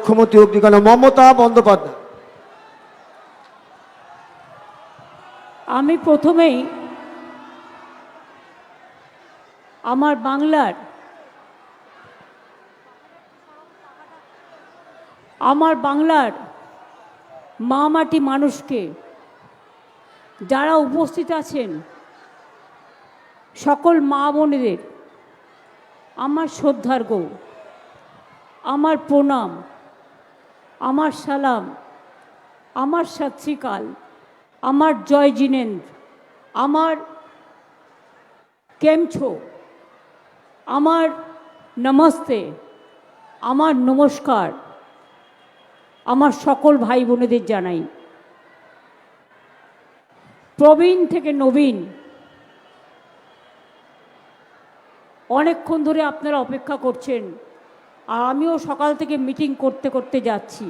মুখ্যমন্ত্রী অগ্নিকণা মমতা বন্দ্যোপাধ্যায়। আমি প্রথমেই আমার বাংলার মা মাটি মানুষকে, যারা উপস্থিত আছেন সকল মা বোনেদের আমার শ্রদ্ধার্ঘ, আমার প্রণাম, আমার সালাম, আমার সত শ্রী আকাল, আমার জয় জিনেন্দ্র, আমার কেমছো, আমার নমস্তে, আমার নমস্কার আমার সকল ভাই বোনেদের জানাই। প্রবীণ থেকে নবীন, অনেকক্ষণ ধরে আপনারা অপেক্ষা করছেন, আর আমিও সকাল থেকে মিটিং করতে করতে যাচ্ছি।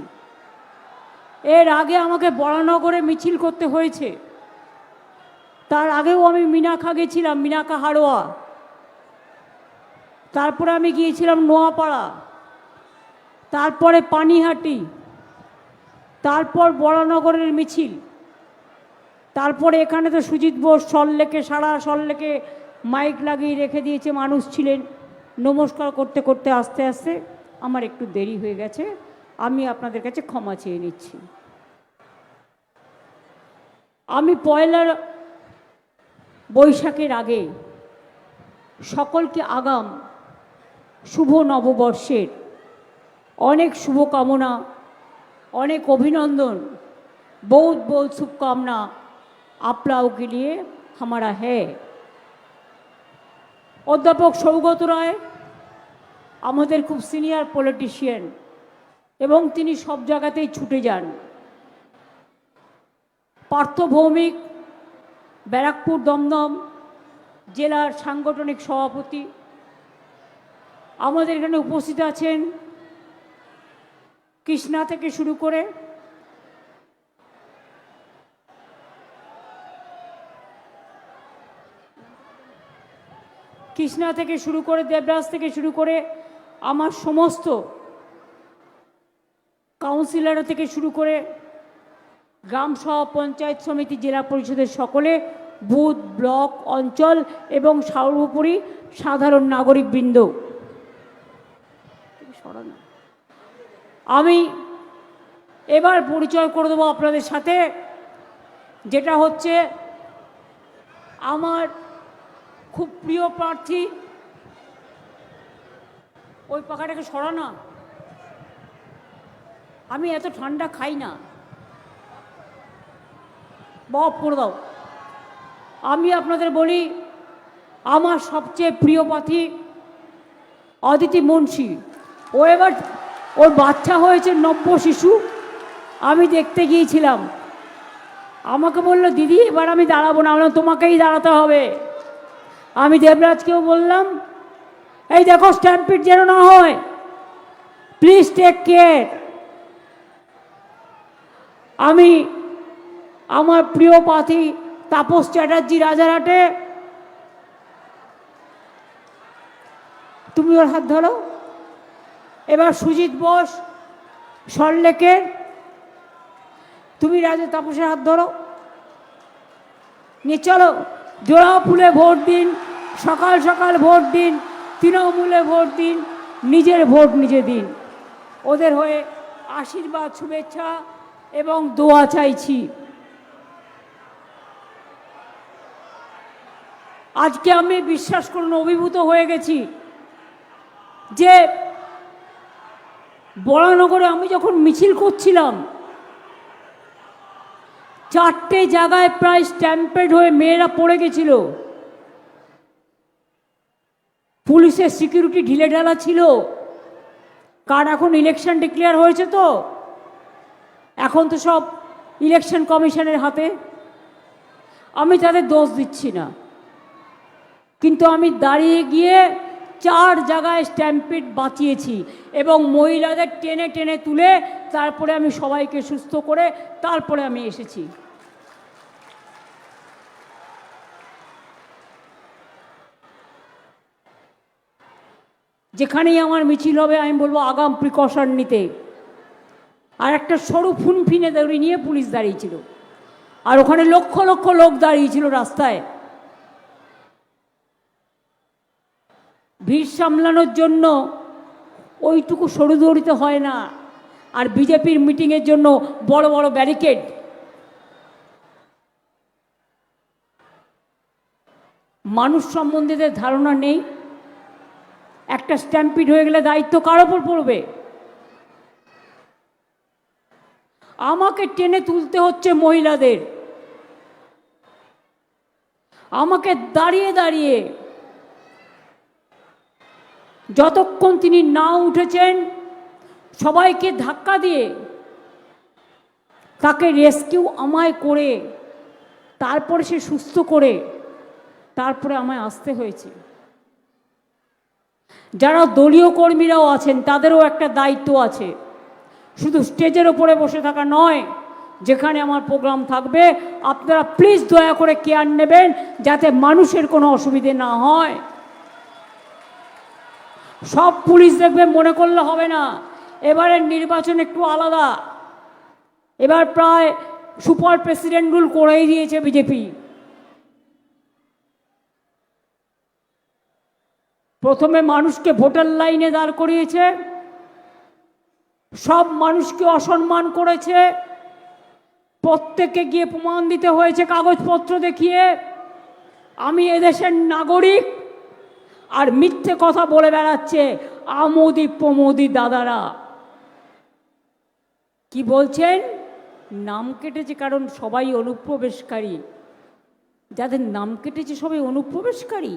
এর আগে আমাকে বরানগরে মিছিল করতে হয়েছে, তার আগেও আমি মিনাখা গেছিলাম, মিনাখা হাড়োয়া, তারপরে আমি গিয়েছিলাম নোয়াপাড়া, তারপরে পানিহাটি, তারপর বরানগরের মিছিল, তারপরে এখানে তো সুজিত বোস সল্লেকে, সারা সল্লেকে মাইক লাগিয়ে রেখে দিয়েছে, মানুষ ছিলেন। নমস্কার করতে করতে আস্তে আস্তে আমার একটু দেরি হয়ে গেছে, আমি আপনাদের কাছে ক্ষমা চেয়ে নিচ্ছি। আমি পয়লা বৈশাখের আগে সকলকে আগাম শুভ নববর্ষের অনেক শুভকামনা, অনেক অভিনন্দন, बहुत बहुत शुभकामना आप लोगों के लिए हमारा है। অধ্যাপক সৌগত রায় আমাদের খুব সিনিয়র পলিটিশিয়ান এবং তিনি সব জায়গাতেই ছুটে যান। পার্থ ভৌমিক ব্যারাকপুর দমদম জেলার সাংগঠনিক সভাপতি, আমাদের এখানে উপস্থিত আছেন কৃষ্ণা থেকে শুরু করে দেবরাজ থেকে শুরু করে আমার সমস্ত কাউন্সিলর থেকে শুরু করে গ্রাম সভা, পঞ্চায়েত সমিতি, জেলা পরিষদের সকলে, বুথ, ব্লক, অঞ্চল এবং সর্বোপরি সাধারণ নাগরিকবৃন্দ, আমি এবার পরিচয় করে দেবো আপনাদের সাথে, যেটা হচ্ছে আমার খুব প্রিয় প্রার্থী। ওই পাখাটাকে সরা না, আমি এত ঠান্ডা খাই না, বফ করে দাও। আমি আপনাদের বলি, আমার সবচেয়ে প্রিয় প্রার্থী অদিতি মুন্সি। ও এবার ওর বাচ্চা হয়েছে, নব্য শিশু। আমি দেখতে গিয়েছিলাম, আমাকে বললো দিদি এবার আমি দাঁড়াবো না, বললাম তোমাকেই দাঁড়াতে হবে। আমি দেবরাজকেও বললাম, এই দেখো স্ট্যাম্পিড যেন না হয়, প্লিজ টেক কেয়ার। আমি আমার প্রিয় প্রার্থী তাপস চ্যাটার্জি রাজারহাটে, তুমি ওর হাত ধরো। এবার সুজিত বোস সল্লেকের, তুমি তাপসের হাত ধরো, নিয়ে চলো জোড়া ফুলে ভোট দিন, সকাল সকাল ভোট দিন, তৃণমূলে ভোট দিন, নিজের ভোট নিজে দিন। ওদের হয়ে আশীর্বাদ, শুভেচ্ছা এবং দোয়া চাইছি। আজকে আমি বিশ্বাস করুন অভিভূত হয়ে গেছি যে বরানগরে আমি যখন মিছিল করছিলাম, 4টে জায়গায় প্রায় স্ট্যাম্পেড হয়ে মেয়েরা পড়ে গেছিল। পুলিশের সিকিউরিটি ঢিলেঢালা ছিল, কারণ এখন ইলেকশন ডিক্লেয়ার হয়েছে, তো এখন তো সব ইলেকশন কমিশনের হাতে। আমি তাদের দোষ দিচ্ছি না, কিন্তু আমি দাঁড়িয়ে গিয়ে 4 জায়গায় স্ট্যাম্পিড বাঁচিয়েছি এবং মহিলাদের টেনে টেনে তুলে তারপরে আমি সবাইকে সুস্থ করে তারপরে আমি এসেছি। যেখানেই আমার মিছিল হবে আমি বলবো আগাম প্রিকশন নিতে। আর একটা সরু ফুনফিনে দড়ি নিয়ে পুলিশ দাঁড়িয়েছিল, আর ওখানে লক্ষ লক্ষ লোক দাঁড়িয়েছিল রাস্তায়। ভিড় সামলানোর জন্য ওইটুকু সরু দড়িতে হয় না, আর বিজেপির মিটিংয়ের জন্য বড় বড় ব্যারিকেড। মানুষ সম্বন্ধে ধারণা নেই। একটা স্ট্যাম্পিড হয়ে গেলে দায়িত্ব কার ওপর পড়বে? আমাকে টেনে তুলতে হচ্ছে মহিলাদের, আমাকে দাঁড়িয়ে দাঁড়িয়ে, যতক্ষণ তিনি না উঠেছেন সবাইকে ধাক্কা দিয়ে তাকে রেস্কিউ আমায় করে, তারপরে সে সুস্থ করে, তারপরে আমায় আসতে হয়েছে। যারা দলীয় কর্মীরাও আছেন তাদেরও একটা দায়িত্ব আছে, শুধু স্টেজের ওপরে বসে থাকা নয়। যেখানে আমার প্রোগ্রাম থাকবে আপনারা প্লিজ দয়া করে কেয়ার নেবেন যাতে মানুষের কোনো অসুবিধে না হয়। সব পুলিশ দেখবে মনে করলে হবে না। এবারের নির্বাচন একটু আলাদা। এবার প্রায় সুপার প্রেসিডেন্ট রুল করেই দিয়েছে বিজেপি। প্রথমে মানুষকে ভোটার লাইনে দাঁড় করিয়েছে, সব মানুষকে অসম্মান করেছে, প্রত্যেককে গিয়ে প্রমাণ দিতে হয়েছে কাগজপত্র দেখিয়ে আমি এদেশের নাগরিক। আর মিথ্যে কথা বলে বেড়াচ্ছে আমোদি প্রমোদি দাদারা। কি বলছেন? নাম কেটেছে কারণ সবাই অনুপ্রবেশকারী। যাদের নাম কেটেছে সবাই অনুপ্রবেশকারী।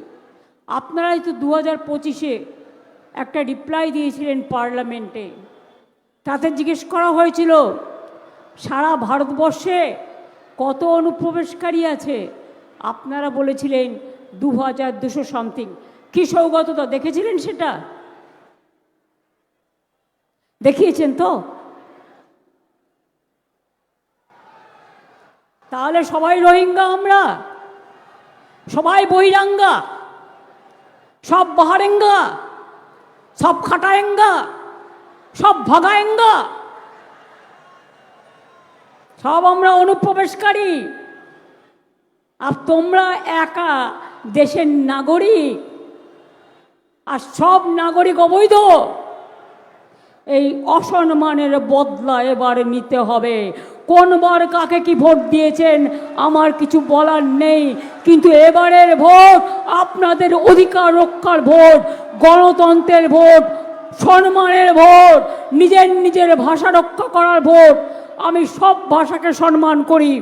আপনারাই তো 2025-এ একটা রিপ্লাই দিয়েছিলেন পার্লামেন্টে। তাতে জিজ্ঞেস করা হয়েছিল সারা ভারতবর্ষে কত অনুপ্রবেশকারী আছে। আপনারা বলেছিলেন 2200 সামথিং। কি সৌগতদা দেখেছিলেন? সেটা দেখিয়েছেন তো? তাহলে সবাই রোহিঙ্গা, আমরা সবাই বহিরাঙ্গা, সব বাহারেঙ্গা, সব খাটায়েঙ্গা, সব ভাগায়েঙ্গা, সব আমরা অনুপ্রবেশকারী। আর তোমরা একা দেশের নাগরিক, আর সব নাগরিক অবৈধ। এই অসম্মানের বদলা এবার নিতে হবে। কোনবার কাকে কি ভোট দিয়েছেন আমার কিছু বলার নেই, কিন্তু এবারের ভোট আপনাদের অধিকার রক্ষার ভোট, গণতন্ত্রের ভোট, সম্মানের ভোট, নিজের নিজের ভাষা রক্ষা করার ভোট। আমি সব ভাষাকে সম্মান করি,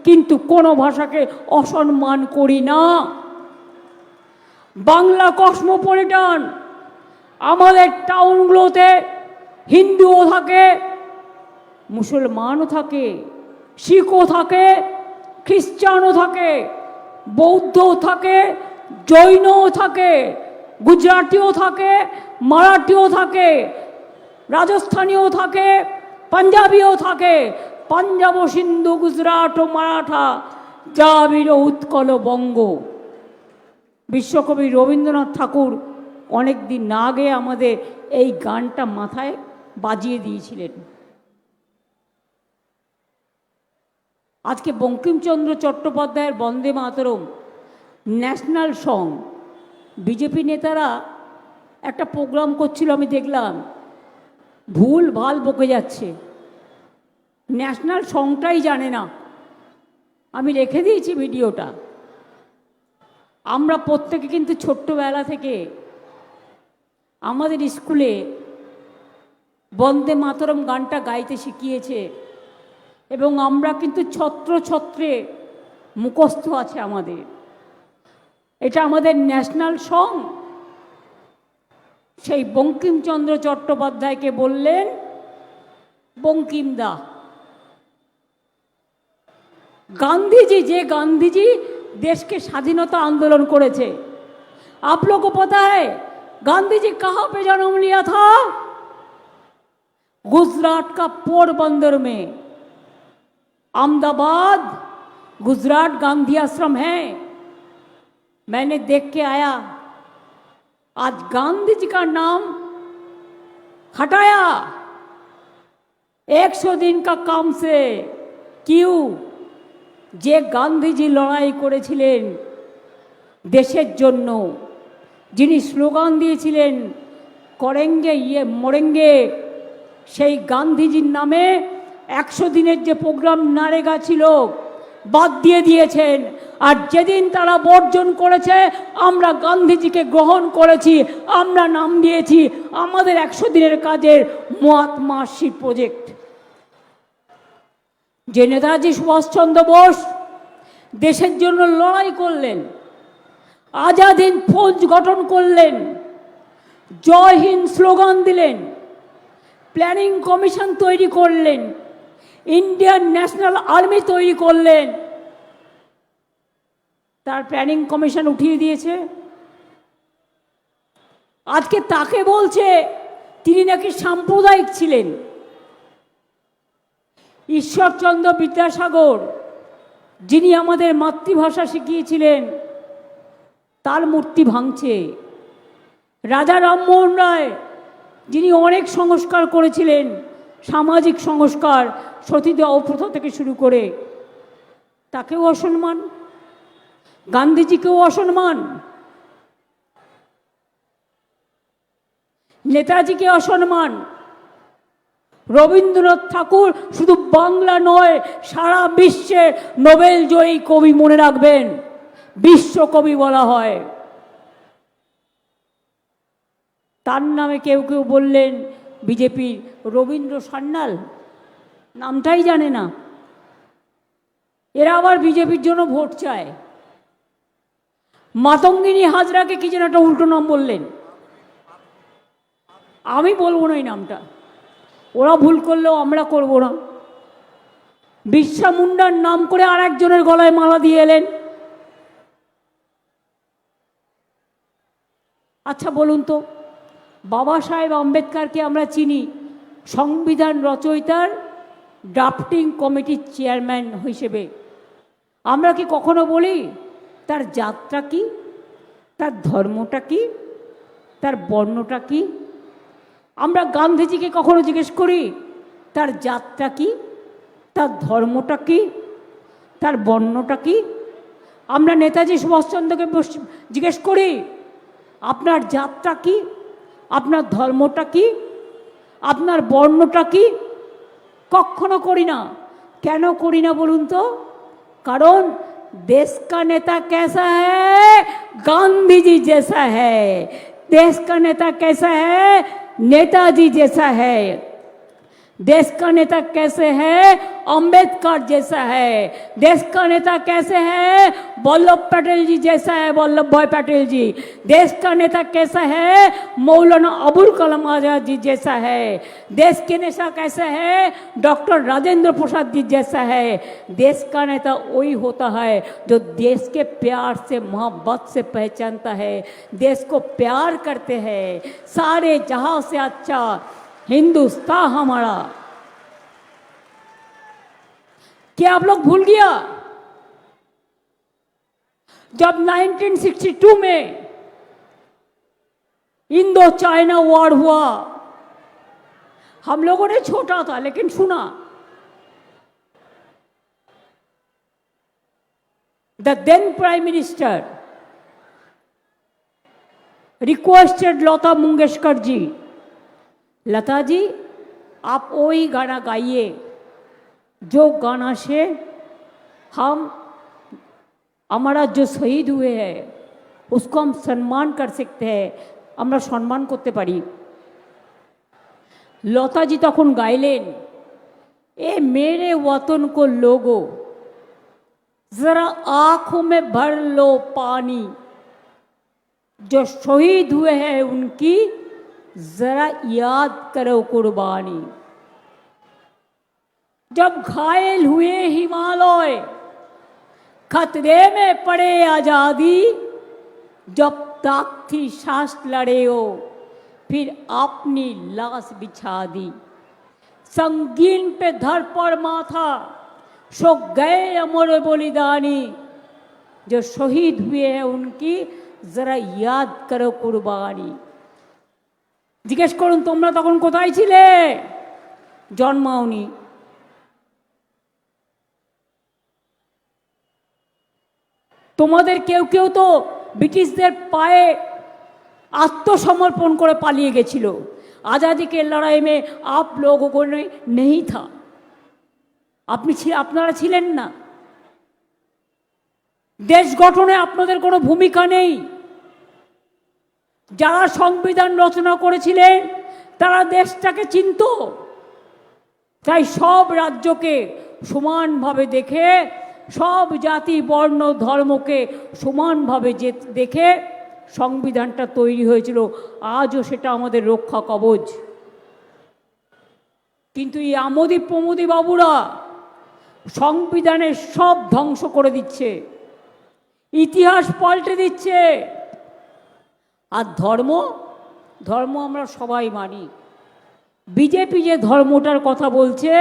কিন্তু কোনো ভাষাকে অসম্মান করি না। বাংলা কসমোপলিটন। আমাদের টাউনগুলোতে হিন্দুও থাকে, মুসলমানও থাকে, শিখও থাকে, খ্রিস্টানও থাকে, বৌদ্ধও থাকে, জৈনও থাকে, গুজরাটিও থাকে, মারাঠিও থাকে, রাজস্থানীও থাকে, পাঞ্জাবিও থাকে। পাঞ্জাব, সিন্ধু, গুজরাট ও মারাঠা, দ্রাবিড়, উৎকল, বঙ্গ। বিশ্বকবি রবীন্দ্রনাথ ঠাকুর অনেক দিন আগে আমাদের এই গানটা মাথায় বাজিয়ে দিয়েছিলেন। আজকে বঙ্কিমচন্দ্র চট্টোপাধ্যায়ের বন্দে মাতরম ন্যাশনাল সং। বিজেপি নেতারা একটা প্রোগ্রাম করছিল, আমি দেখলাম, ভুল ভাল বকে যাচ্ছে, ন্যাশনাল সংটাই জানে না। আমি রেখে দিয়েছি ভিডিওটা। আমরা প্রত্যেকে কিন্তু ছোট্টবেলা থেকে আমাদের স্কুলে বন্দে মাতরম গানটা গাইতে শিখিয়েছে, এবং আমরা কিন্তু ছত্র ছত্রে মুখস্থ আছে আমাদের। এটা আমাদের ন্যাশনাল সং। সেই বঙ্কিমচন্দ্র চট্টোপাধ্যায়কে বললেন বঙ্কিমদা। गांधी जी, गांधी जी देश के स्वाधीनता आंदोलन करेছে। आप लोगों को पता है गांधी जी कहाँ पे जन्म लिया था? गुजरात का पोरबंदर में। अहमदाबाद गुजरात गांधी आश्रम है, मैंने देख के आया। आज गांधी जी का नाम हटाया, 100 दिन का काम से क्यों যে গান্ধীজি লড়াই করেছিলেন দেশের জন্য, যিনি স্লোগান দিয়েছিলেন করেঙ্গে ইয়ে মরেঙ্গে, সেই গান্ধীজির নামে 100 দিনের যে প্রোগ্রাম নারেগা ছিল বাদ দিয়ে দিয়েছেন। আর যেদিন তারা বর্জন করেছে আমরা গান্ধীজিকে গ্রহণ করেছি, আমরা নাম দিয়েছি আমাদের 100 দিনের কাজের মহাত্মাশ্রী প্রজেক্ট। যে নেতাজি সুভাষচন্দ্র বোস দেশের জন্য লড়াই করলেন, আজাদ হিন্দ ফৌজ গঠন করলেন, জয় হিন্দ স্লোগান দিলেন, প্ল্যানিং কমিশন তৈরি করলেন, ইন্ডিয়ান ন্যাশনাল আর্মি তৈরি করলেন, তার প্ল্যানিং কমিশন উঠিয়ে দিয়েছে। আজকে তাকে বলছে তিনি নাকি সাম্প্রদায়িক ছিলেন। ঈশ্বরচন্দ্র বিদ্যাসাগর যিনি আমাদের মাতৃভাষা শিখিয়েছিলেন তার মূর্তি ভাঙছে। রাজা রামমোহন রায় যিনি অনেক সংস্কার করেছিলেন, সামাজিক সংস্কার, সতীদাহ প্রথা থেকে শুরু করে, তাকেও অসম্মান, গান্ধীজিকেও অসম্মান, নেতাজিকে অসম্মান। রবীন্দ্রনাথ ঠাকুর শুধু বাংলা নয় সারা বিশ্বে নোবেল জয়ী কবি, মনে রাখবেন, বিশ্বকবি বলা হয়। তার নামে কেউ কেউ বললেন বিজেপির রবীন্দ্র সান্যাল, নামটাই জানে না। এরা আবার বিজেপির জন্য ভোট চায়। মাতঙ্গিনী হাজরাকে কি যেন একটা উল্টো নাম বললেন, আমি বলবো না এই নামটা, ওরা ভুল করলেও আমরা করব না। বিরসা মুন্ডার নাম করে আর একজনের গলায় মালা দিয়ে এলেন। আচ্ছা বলুন তো, বাবা সাহেব আম্বেদকরকে আমরা চিনি সংবিধান রচয়িতার ড্রাফটিং কমিটির চেয়ারম্যান হিসেবে। আমরা কি কখনো বলি তার জাতটা কি, তার ধর্মটা কি, তার বর্ণটা কি? আমরা গান্ধীজিকে কখনো জিজ্ঞেস করি তার জাতটা কি, তার ধর্মটা কি, তার বর্ণটা কি? আমরা নেতাজি সুভাষচন্দ্রকে জিজ্ঞেস করি আপনার জাতটা কি, আপনার ধর্মটা কি, আপনার বর্ণটা কি? কখনো করি না। কেন করি না বলুন তো? কারণ देश का नेता कैसा है, गांधी जी जैसा है। देश का नेता कैसा है, नेताजी जैसा है। देश का नेता कैसे है, अंबेडकर जैसा है। देश का नेता कैसे है, वल्लभ पटेल जी जैसा है, वल्लभ भाई पटेल जी। देश का नेता कैसा है, मौलाना अबुल कलाम आजाद जी जैसा है। देश के नेता कैसा है, डॉक्टर राजेंद्र प्रसाद जी जैसा है। देश का नेता वही होता है जो देश के प्यार से, मोहब्बत से पहचानता है, देश को प्यार करते हैं। सारे जहां से अच्छा हिंदुस्तान हमारा। क्या आप लोग भूल गया जब 1962 में इंडो चाइना वॉर हुआ? हम लोगों ने छोटा था लेकिन सुना। The then prime minister requested Lata Mangeshkar ji, Lata ji आप वही गाना गाइए जो गाना से हम हमारा जो शहीद हुए हैं उसको हम सम्मान कर सकते हैं, আমরা সম্মান করতে পারি। লতাজি তখন গাইলেন, ए मेरे वतन को लोगो जरा आंखों में भर लो पानी, जो शहीद हुए हैं उनकी जरा याद करो कुर्बानी। जब घायल हुए हिमालय खतरे में पड़े आजादी, जब तक थी सांस लड़े हो फिर अपनी लाश बिछा दी। संगीन पे धर पर माथा सो गए अमर बलिदानी, जो शहीद हुए हैं उनकी जरा याद करो कुर्बानी। জিজ্ঞেস করুন তোমরা তখন কোথায় ছিলে? জন্মাওনি। তোমাদের কেউ কেউ তো ব্রিটিশদের পায়ে आत्मसमर्पण করে পালিয়ে গেছিল। आज़ादी के लड़ाई में आप लोगों को नहीं था, আপনারা ছিলেন না। দেশ গঠনে আপনাদের কোনো ভূমিকা নেই। যারা সংবিধান রচনা করেছিলেন তারা দেশটাকে চিনত। তাই সব রাজ্যকে সমানভাবে দেখে, সব জাতি বর্ণ ধর্মকে সমানভাবে দেখে সংবিধানটা তৈরি হয়েছিল। আজও সেটা আমাদের রক্ষা কবচ। কিন্তু এই আমোদি প্রমোদি বাবুরা সংবিধানের সব ধ্বংস করে দিচ্ছে, ইতিহাস পাল্টে দিচ্ছে। আর ধর্ম আমরা সবাই মানি। বিজেপি যে ধর্মটার কথা বলছে,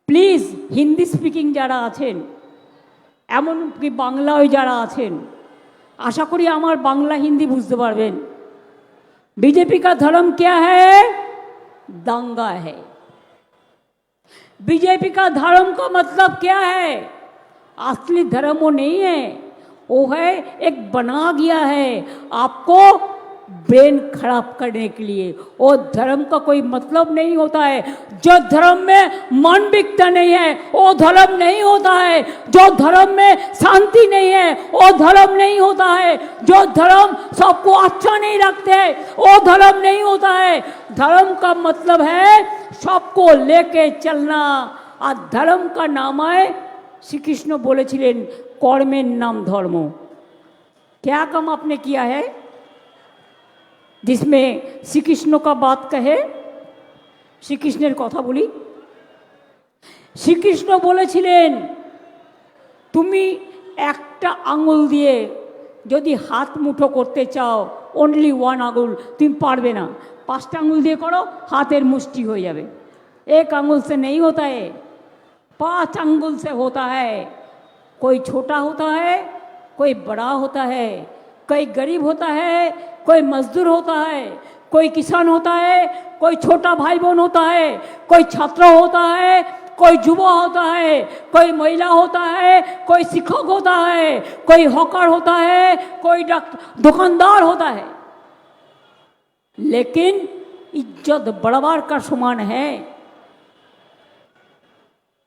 প্লিজ হিন্দি স্পিকিং যারা আছেন, এমনকি বাংলায় যারা আছেন, आशा करी हमार बांग्ला हिंदी बुझते पारबेन। बीजेपी का धर्म क्या है? दंगा है। बीजेपी का धर्म का मतलब क्या है? असली धर्म वो नहीं है, वो है एक बना गया है आपको ब्रेन खराब करने के लिए। वो धर्म का कोई मतलब नहीं होता है। जो धर्म में मानविकता नहीं है वो धर्म नहीं होता है। जो धर्म में शांति नहीं है वो धर्म नहीं होता है। जो धर्म सबको अच्छा नहीं रखते वो धर्म नहीं होता है। धर्म का मतलब है सबको लेके चलना। और धर्म का नाम है, श्री कृष्ण बोलेছিলেন कर्मेर नाम धर्म। क्या काम आपने किया है जिसमें श्री कृष्ण का बात कहे? श्री कृष्णेर कथा बोली। श्री कृष्ण बोलेছিলেন তুমি একটা আঙুল দিয়ে যদি হাত মুঠো করতে চাও, অনলি ওয়ান আঙুল, তুমি পারবে না। 5টা আঙুল দিয়ে করো, হাতের মুষ্টি হয়ে যাবে। एक आंगुल से नहीं होता है, 5 आंगुल से होता है। कोई छोटा होता है, कोई बड़ा होता है, कोई गरीब होता है, कोई मजदूर होता है, कोई किसान होता है, कोई छोटा भाई बहन होता है, कोई छात्र होता है, कोई युवा होता है, कोई महिला होता है, कोई शिक्षक होता है, कोई हॉकर होता है, कोई दुकानदार होता है। लेकिन इज्जत बराबर का समान है।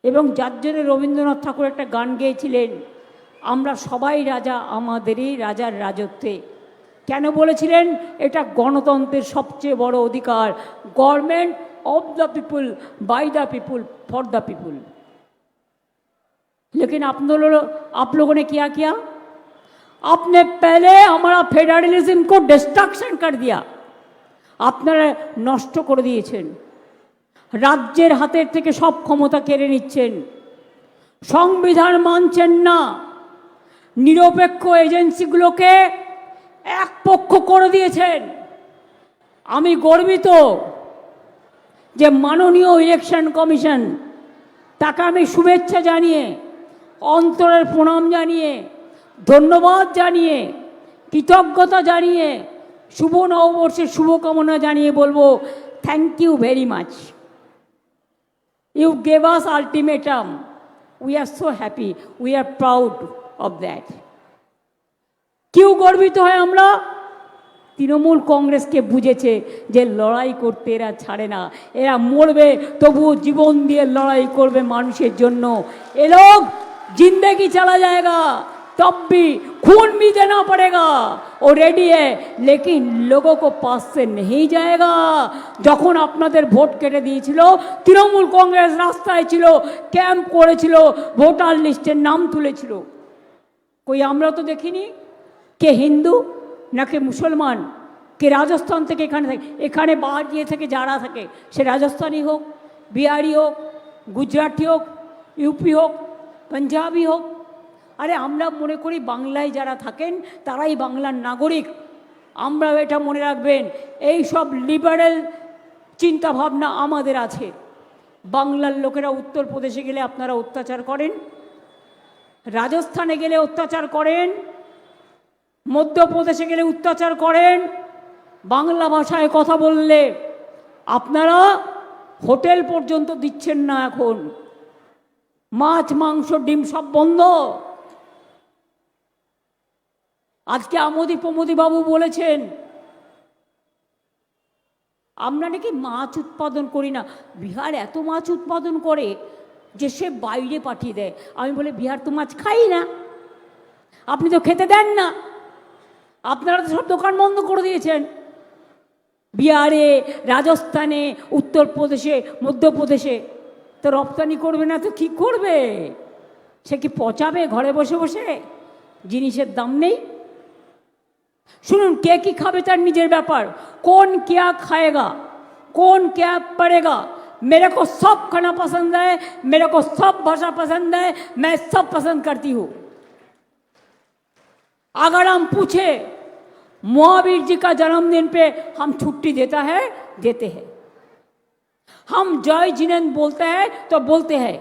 এবং যার জন্য রবীন্দ্রনাথ ঠাকুর একটা গান গেয়েছিলেন, আমরা সবাই রাজা আমাদেরই রাজার রাজত্বে। কেন বলেছিলেন? এটা গণতন্ত্রের সবচেয়ে বড় অধিকার। Government of the people, by the people, for the people. लेकिन आप लोगों ने क्या किया? आपने पहले हमारा फेडरलिज्म को डिस्ट्रक्शन कर दिया। আপনারা নষ্ট করে দিয়েছেন। রাজ্যের হাতের থেকে সব ক্ষমতা কেড়ে নিচ্ছেন। সংবিধান মানছেন না। নিরপেক্ষ এজেন্সিগুলোকে এক পক্ষ করে দিয়েছেন। আমি গর্বিত যে মাননীয় ইলেকশন কমিশন, তাকে আমি শুভেচ্ছা জানিয়ে, অন্তরের প্রণাম জানিয়ে, ধন্যবাদ জানিয়ে, কৃতজ্ঞতা জানিয়ে, শুভ নববর্ষের শুভকামনা জানিয়ে বলবো, thank you very much. You gave us ultimatum. We are so happy. We are proud of that. क्यों गर्वित है আমরা? তৃণমূল কংগ্রেসকে বুঝেছে যে লড়াই করতে এরা ছাড়ে না। এরা মরবে তবুও জীবন দিয়ে লড়াই করবে মানুষের জন্য। এ লোক जिंदगी चला जाएगा तब भी खून भी देना पड़ेगा। वो रेडी है, लेकिन लोगों को पास से नहीं जाएगा। যখন আপনাদের ভোট কেটে দিয়েছিল, তৃণমূল কংগ্রেস রাস্তায় ছিল, ক্যাম্প করেছিল, ভোটার লিস্টের নাম তুলেছিল। কই আমরা তো দেখিনি। কে হিন্দু নাকি মুসলমান, কে রাজস্থান থেকে এখানে বাইরে থেকে যারা থাকে, সে রাজস্থানী হোক, বিহারি হোক, গুজরাটি হোক, ইউপি হোক, পাঞ্জাবি হোক, আরে আমরা মনে করি বাংলায় যারা থাকেন তারাই বাংলার নাগরিক। আমরা এটা মনে রাখবেন, এই সব লিবারেল চিন্তাভাবনা আমাদের আছে। বাংলার লোকেরা উত্তরপ্রদেশে গেলে আপনারা অত্যাচার করেন, রাজস্থানে গেলে অত্যাচার করেন, মধ্যপ্রদেশে গেলে অত্যাচার করেন। বাংলা ভাষায় কথা বললে আপনারা হোটেল পর্যন্ত দিচ্ছেন না এখন। মাছ মাংস ডিম সব বন্ধ। আজকে আমোদি প্রমোদি বাবু বলেছেন আমরা নাকি মাছ উৎপাদন করি না। বিহার এত মাছ উৎপাদন করে যে সে বাইরে পাঠিয়ে দেয়। আমি বলে বিহার তো মাছ খাই না, আপনি তো খেতে দেন না, আপনারা তো সব দোকান বন্ধ করে দিয়েছেন। বিহারে, রাজস্থানে, উত্তরপ্রদেশে, মধ্যপ্রদেশে তো রপ্তানি করবে না তো কি করবে? সে কি পচাবে ঘরে বসে বসে? জিনিসের দাম নেই। শুনুন, কে কি খাবে তার নিজের ব্যাপার। कौन क्या खाएगा, कौन क्या पढ़ेगा। मेरे को सब खाना पसंद है, मेरे को सब भाषा पसंद है, मैं सब पसंद करती हूँ। अगर हम पूछे महावीर जी का जन्मदिन पे हम छुट्टी देता है, देते हैं। हम जय जिनेंद्र बोलते हैं तो बोलते हैं।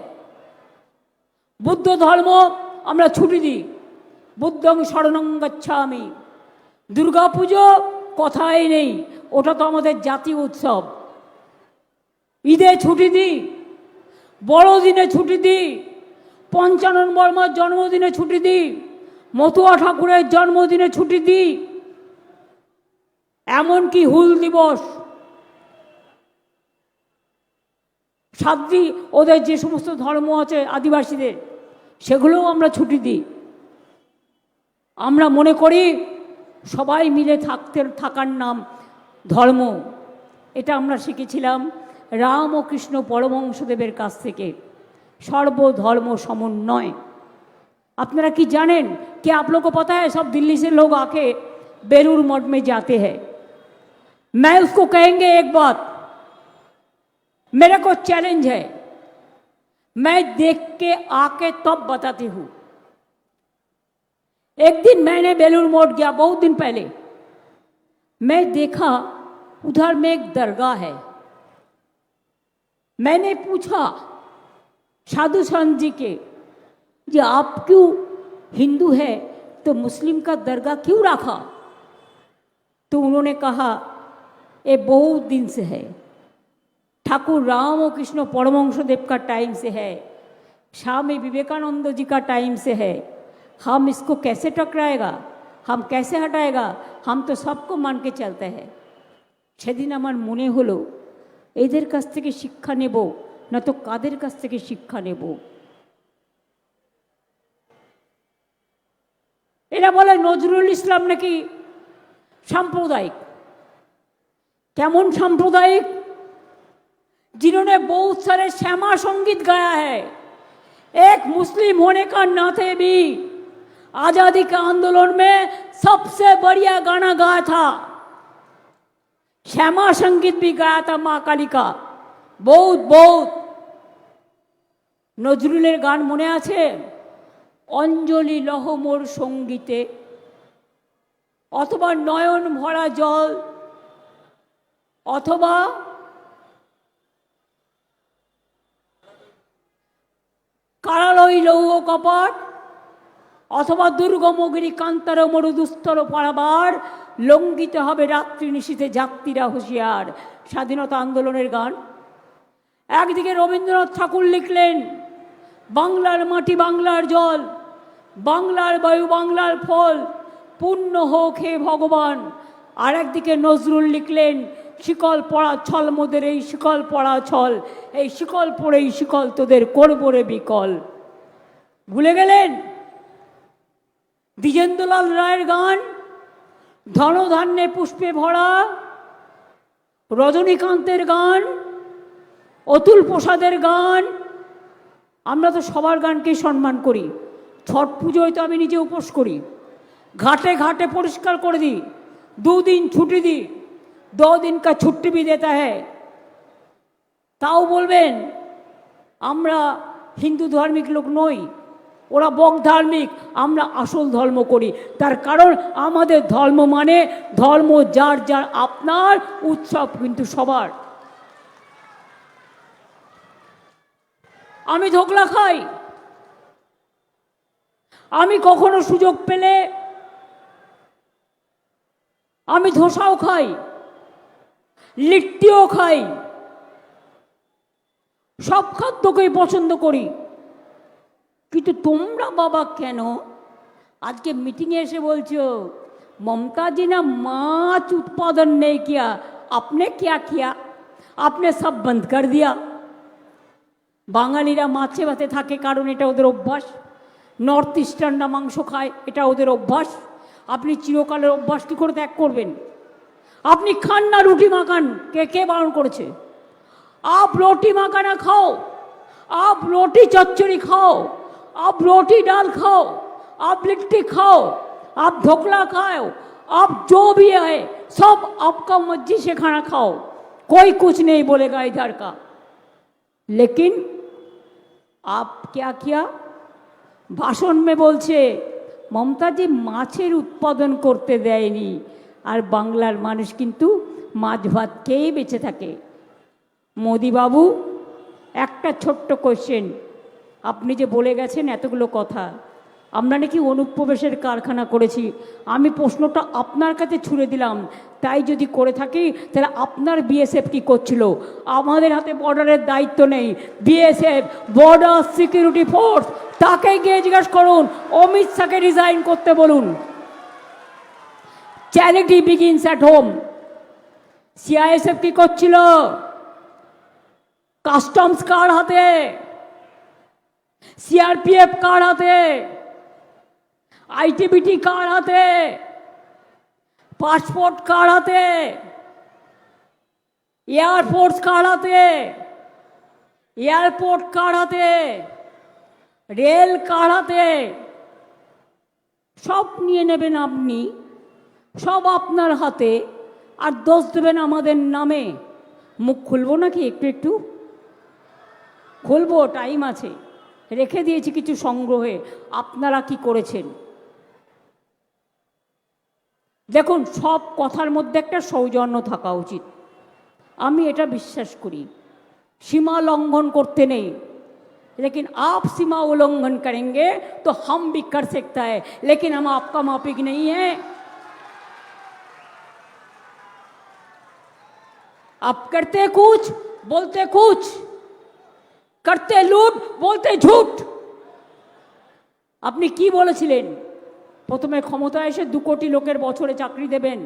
बुद्ध धर्म আমরা ছুটি দিই, বুদ্ধং শরণং গচ্ছামি। দুর্গা পুজো কথাই নেই, ওটা তো আমাদের জাতীয় উৎসব। ঈদে ছুটি দিই, বড়দিনে ছুটি দিই, পঞ্চানন বর্মার জন্মদিনে ছুটি দিই, মতুয়া ঠাকুরের জন্মদিনে ছুটি দিই, এমনকি হুল দিবস, সাদ্রি ওদের যে সমস্ত ধর্ম আছে আদিবাসীদের, সেগুলোও আমরা ছুটি দিই। আমরা মনে করি সবাই মিলে থাকার নাম ধর্ম। এটা আমরা শিখেছিলাম রাম ও কৃষ্ণ পরমহংসদেবের কাছ থেকে। सर्वधर्म समन्वय। अपनारा कि जानें कि आप लोग को पता है सब दिल्ली से लोग आके बेलूर मठ में जाते हैं। मैं उसको कहेंगे एक बात, मेरे को चैलेंज है, मैं देख के आके तब बताती हूँ। एक दिन मैंने बेलूर मठ गया बहुत दिन पहले, मैं देखा उधर में एक दरगाह है। मैंने पूछा साधु संत जी के, जी आप क्यों हिंदू है तो मुस्लिम का दरगाह क्यों रखा? तो उन्होंने कहा ये बहुत दिन से है, ठाकुर राम और कृष्ण परमहंसदेव का टाइम से है, स्वामी विवेकानंद जी का टाइम से है, हम इसको कैसे टकराएगा, हम कैसे हटाएगा, हम तो सबको मान के चलते हैं। সেদিন আমার মনে হলো এদের কাছ থেকে শিক্ষা নেব না তো কাদের কাছ থেকে শিক্ষা নেব। এরা বলে নজরুল ইসলাম নাকি সাম্প্রদায়িক। কেমন সাম্প্রদায়िक? जिन्होंने बहुत सारे श्यामा संगीत गाया है, एक मुस्लिम होने का नाते भी आजादी के आंदोलन में सबसे बढ़िया गाना गाया था, श्यामा संगीत भी गाया था माँ काली का। बहुत बहुत नजरुलेर गान मने आछे, अंजलि लह मोर संगीते, अथवा नयन भरा जल, अथवा कारालय लौह कपाट, अथवा दुर्गमगिरी कांतार मरुदुस्तर पाराबार, लंघित हबे रात्रि निशीथे जाक्तिरा हुशियार। स्वाधीनता आंदोलनेर गान। एकदिके रवीन्द्रनाथ ठाकुर लिखलेन बांगलार माटी बांगलार जल, बांगलार वायु बांगलार फल, पुण्य होक हे भगवान। और एकदिके नजरुल लिखलेन शिकल पड़ा छल मोদের এই শিকল পড়া ছল, এই শিকল পড়েই শিকল তোদের করব রে বিকল। ভুলে গেলেন দ্বিজেন্দ্রলাল রায়ের গান, ধনধান্যে পুষ্পে ভরা, রজনীকান্তের গান, অতুল প্রসাদের গান। আমরা তো সবার গানকে সম্মান করি। ছট পুজোয় তো আমি নিজে উপোস করি, ঘাটে ঘাটে পরিষ্কার করে দিই, 2 दिन ছুটি দিই, 2 दिन का छुट्टी भी देता है। ताओ बोलबेन আমরা হিন্দু ধার্মিক লোক নই, ওরা বক ধার্মিক, আমরা আসল ধর্ম করি। তার কারণ আমাদের ধর্ম মানে ধর্ম যার যার আপনার, উৎসব কিন্তু সবার। আমি ধোকলা খাই, আমি কখনো সুযোগ পেলে আমি ধোসাও খাই, লিট্টিও খাই, সব খাদ্যকেই পছন্দ করি, কিন্তু তোমরা বাবা কেন আজকে মিটিংয়ে এসে বলছো ममता जी ने माछ उत्पादन नहीं किया, आपने क्या किया? आपने सब बंद कर दिया। বাঙালিরা মাছে ভাতে থাকে কারণ এটা ওদের অভ্যাস, নর্থ ইস্টার্নরা মাংস খায় এটা ওদের অভ্যাস। আপনি চিরকালের অভ্যাস কী করে ত্যাগ করবেন? আপনি খান না রুটি মাখান, কে কে বারণ করেছে? आप रोटी मखाना खाओ, आप रोटी चच्चड़ी खाओ, आप रोटी दाल खाओ, आप लिट्टी खाओ, आप ढोकला खाओ, आप जो भी है सब आपका मर्जी से खाना खाओ, कोई कुछ नहीं बोलेगा इधर का। लेकिन आप क्या किया? भाषण में बोलছে মমতা জি মাছের উৎপাদন করতে দেয়নি, আর বাংলার মানুষ কিন্তু মাছ ভাত খেয়েই বেঁচে থাকে। মোদি বাবু, একটা ছোট্ট কোশ্চেন, আপনি যে বলে গেছেন এতগুলো কথা, আমরা নাকি অনুপ্রবেশের কারখানা করেছি, আমি প্রশ্নটা আপনার কাছে ছুড়ে দিলাম, তাই যদি করে থাকি তাহলে আপনার বিএসএফ কি করছিল? আমাদের হাতে বর্ডারের দায়িত্ব নেই, বিএসএফ বর্ডার সিকিউরিটি ফোর্স, তাকে গিয়ে জিজ্ঞাসা করুন, অমিত শাহকে রিজাইন করতে বলুন। Charity begins at home. CISF কি করছিল? কাস্টমস কার হাতে, সিআরপিএফ কার হাতে, আইটিবিটি কার হাতে, পাসপোর্ট কার হাতে, এয়ারফোর্স কার হাতে, এয়ারপোর্ট কার হাতে, রেল কার হাতে? সব নিয়ে নেবেন আপনি, সব আপনার হাতে, আর দোষ দেবেন আমাদের নামে। মুখ খুলবো নাকি? একটু একটু খুলবো, টাইম আছে, রেখে দিয়েছি কিছু সংগ্রহে। আপনারা কি করেছেন দেখুন, সব কথার মধ্যে একটা সৌজন্য থাকা উচিত, আমি এটা বিশ্বাস করি। সীমা লঙ্ঘন করতে নেই, लेकिन आप सीमा उल्लंघन करेंगे तो हम भी कर सकता है, लेकिन हम आपका मापिक नहीं है। आप करते कुछ बोलते कुछ, करते लूट बोलते झूठ। আপনি কি বলেছিলেন? প্রথমে ক্ষমতায় এসে 2 কোটি লোকের বছরে চাকরি দেবেন,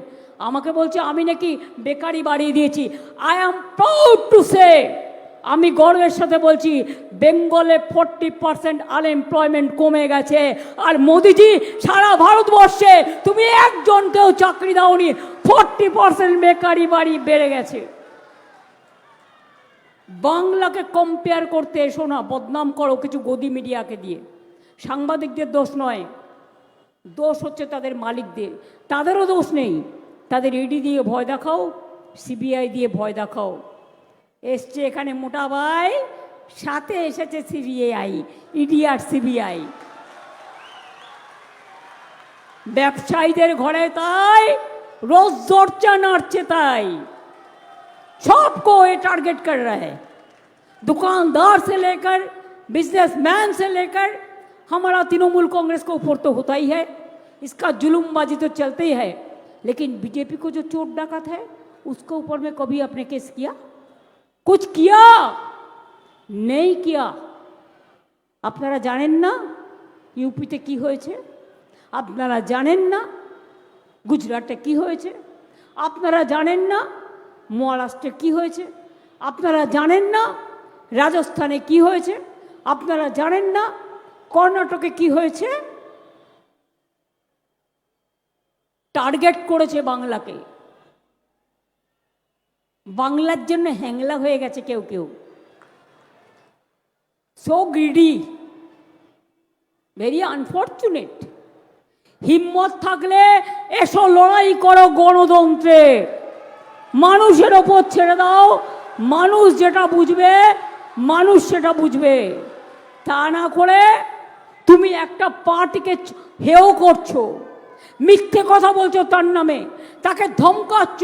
আমাকে বলছে আমি নাকি বেকারি বাড়িয়ে দিয়েছি। I am proud to say, আমি গর্বের সাথে বলছি, বেঙ্গলে 40% আনএমপ্লয়মেন্ট কমে গেছে, আর মোদিজি সারা ভারতবর্ষে তুমি একজনকেও চাকরি দাওনি, 40% বেকারি বাড়ি বেড়ে গেছে। বাংলাকে কম্পেয়ার করতে এসো না, বদনাম করো কিছু গদি মিডিয়াকে দিয়ে। সাংবাদিকদের দোষ নয়, দোষ হচ্ছে তাদের মালিকদের, তাদেরও দোষ নেই। তাদের ইডি দিয়ে ভয় দেখাও, সিবিআই দিয়ে ভয় দেখাও। এসছে এখানে মোটা ভাই, সাথে এসেছে সিবিআই, ইডি আর সিবিআই। ব্যবসায়ীদের ঘরে তাই रोज जोरचा नाचते ताई, सबको ये टारगेट कर रहा है, दुकानदार से लेकर बिजनेसमैन से लेकर हमारा तृणमूल कांग्रेस को ऊपर तो होता ही है, इसका जुलूमबाजी तो चलते ही है। लेकिन बीजेपी को जो चोट डाकत है उसके ऊपर में कभी आपने केस किया? कुछ किया नहीं किया। আপনারা জানেন না ইউপিতে কি হয়েছে, আপনারা জানেন না গুজরাটে কি হয়েছে, আপনারা জানেন না মহারাষ্ট্রে কি হয়েছে, আপনারা জানেন না রাজস্থানে কি হয়েছে, আপনারা জানেন না কর্ণাটকে কি হয়েছে। টার্গেট করেছে বাংলাকে, বাংলার জন্য হ্যাংলা হয়ে গেছে কেউ কেউ। So greedy, very unfortunate. হিম্মত থাকলে এসো লড়াই করো গণতন্ত্রে, মানুষের ওপর ছেড়ে দাও, মানুষ যেটা বুঝবে মানুষ সেটা বুঝবে। তা না করে তুমি একটা পার্টিকে হেয় করছো, মিথ্যে কথা বলছো তার নামে, তাকে ধমকাচ্ছ,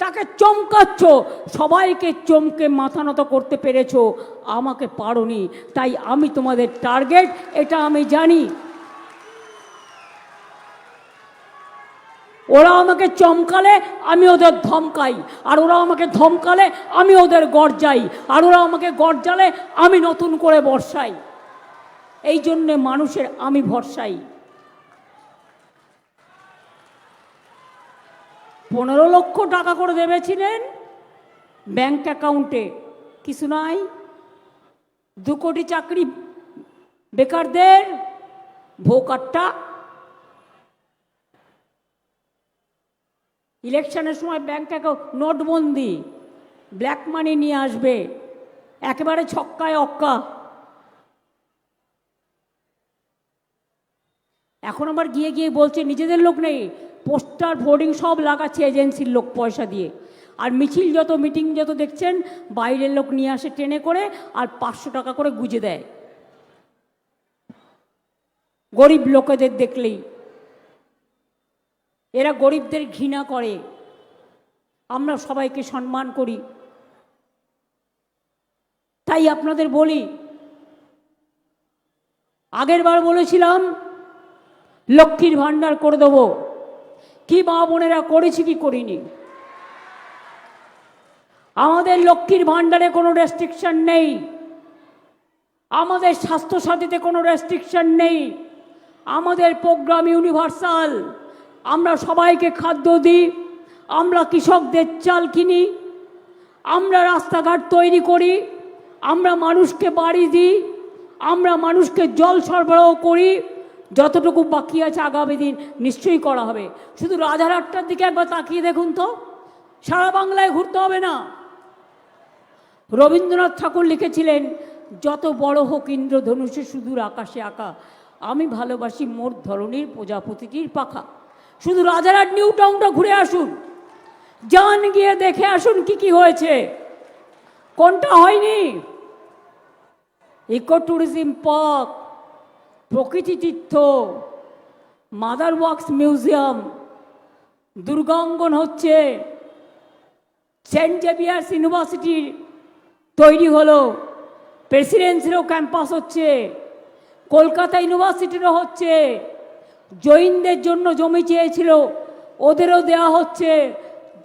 তাকে চমকাচ্ছ, সবাইকে চমকে মাথা নত করতে পেরেছো, আমাকে পারোনি, তাই আমি তোমাদের টার্গেট, এটা আমি জানি। ওরা আমাকে চমকালে আমি ওদের ধমকাই, আর ওরা আমাকে ধমকালে আমি ওদের গর্জাই, আর ওরা আমাকে গর্জালে আমি নতুন করে বর্ষাই। এই জন্যে মানুষের আমি ভরসাই। 15 লক্ষ টাকা করে দেবেছিলেন ব্যাংক অ্যাকাউন্টে, কিছু নাই। 2 কোটি চাকরি বেকারদের, ভোকারটা। ইলেকশনের সময় ব্যাংক অ্যাকাউন্ট নোটবন্দি, ব্ল্যাক মানি নিয়ে আসবে, একেবারে ছক্কায় অক্কা। এখন আবার গিয়ে গিয়ে বলছে নিজেদের লোক নেই, পোস্টার হোর্ডিং সব লাগাচ্ছে এজেন্সির লোক পয়সা দিয়ে। আর মিছিল যত, মিটিং যত দেখছেন বাইরের লোক নিয়ে আসে ট্রেনে করে, আর 500 টাকা করে গুঁজে দেয় গরিব লোকেদের দেখলেই। এরা গরিবদের ঘৃণা করে, আমরা সবাইকে সম্মান করি। তাই আপনাদের বলি, আগের বার বলেছিলাম লক্ষ্মীর ভাণ্ডার করে দেবো, কি মা বোনেরা করেছি কি করিনি? আমাদের লক্ষ্মীর ভাণ্ডারে কোনো রেস্ট্রিকশন নেই, আমাদের স্বাস্থ্যসাথীতে কোনো রেস্ট্রিকশন নেই, আমাদের প্রোগ্রাম ইউনিভার্সাল। আমরা সবাইকে খাদ্য দিই, আমরা কৃষকদের চাল কিনি, আমরা রাস্তাঘাট তৈরি করি, আমরা মানুষকে বাড়ি দিই, আমরা মানুষকে জল সরবরাহ করি। যতটুকু বাকি আছে আগামী দিন নিশ্চয়ই করা হবে। শুধু রাজারহাটটার দিকে একবার তাকিয়ে দেখুন তো, সারা বাংলায় ঘুরতে হবে না। রবীন্দ্রনাথ ঠাকুর লিখেছিলেন, যত বড় হোক ইন্দ্রধনুষে সুদূর আকাশে আঁকা, আমি ভালোবাসি মোর ধরনের প্রজাপতিটির পাখা। শুধু রাজারহাট নিউ টাউনটা ঘুরে আসুন, যান গিয়ে দেখে আসুন কি কি হয়েছে, কোনটা হয়নি। ইকো ট্যুরিজম পার্ক, প্রকৃতি তীর্থ, মাদার ওয়ার্কস মিউজিয়াম, দুর্গাঙ্গন হচ্ছে, সেন্ট জেভিয়ার্স ইউনিভার্সিটির তৈরি হলো, প্রেসিডেন্সিরও ক্যাম্পাস হচ্ছে, কলকাতা ইউনিভার্সিটিরও হচ্ছে, জৈনদের জন্য জমি চেয়েছিল ওদেরও দেওয়া হচ্ছে।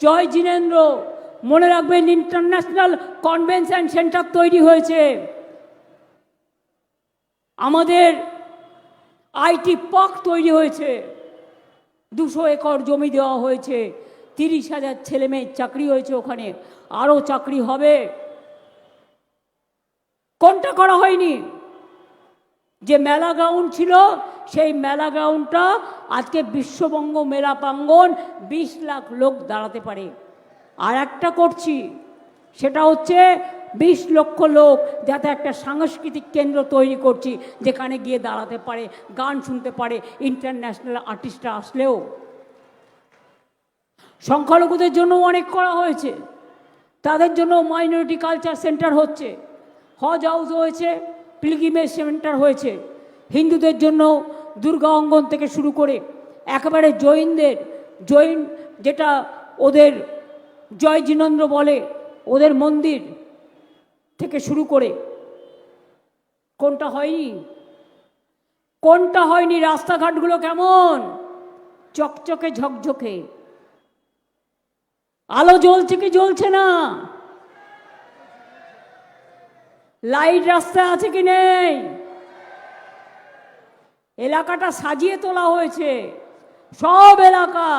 জয় জিনেন্দ্র, মনে রাখবেন ইন্টারন্যাশনাল কনভেনশন সেন্টার তৈরি হয়েছে। আমাদের আইটি পার্ক তৈরি হয়েছে, 200 একর জমি দেওয়া হয়েছে, 30,000 ছেলে মেয়ের চাকরি হয়েছে ওখানে, আরও চাকরি হবে। কোনটা করা হয়নি? যে মেলা গ্রাউন্ড ছিল সেই মেলা গ্রাউন্ডটা আজকে বিশ্ববঙ্গ মেলা প্রাঙ্গণ, 20 লাখ লোক দাঁড়াতে পারে। আর একটা করছি, সেটা হচ্ছে 20 লক্ষ লোক যাতে একটা সাংস্কৃতিক কেন্দ্র তৈরি করছি, যেখানে গিয়ে দাঁড়াতে পারে, গান শুনতে পারে, ইন্টারন্যাশনাল আর্টিস্টরা আসলেও। সংখ্যালঘুদের জন্য অনেক করা হয়েছে, তাদের জন্য মাইনরিটি কালচার সেন্টার হচ্ছে, হজ হাউস হয়েছে, পিলগ্রিমেজ সেন্টার হয়েছে। হিন্দুদের জন্য দুর্গা অঙ্গন থেকে শুরু করে একেবারে জৈনদের, জৈন যেটা ওদের জয় জিনেন্দ্র বলে, ওদের মন্দির থেকে শুরু করে। কোনটা হয়নি? কোনটা হয়নি? রাস্তাঘাটগুলো কেমন চকচকে ঝকঝকে, আলো জ্বলছে কি জ্বলছে না, লাইট রাস্তায় আছে কি নেই, এলাকাটা সাজিয়ে তোলা হয়েছে, সব এলাকা।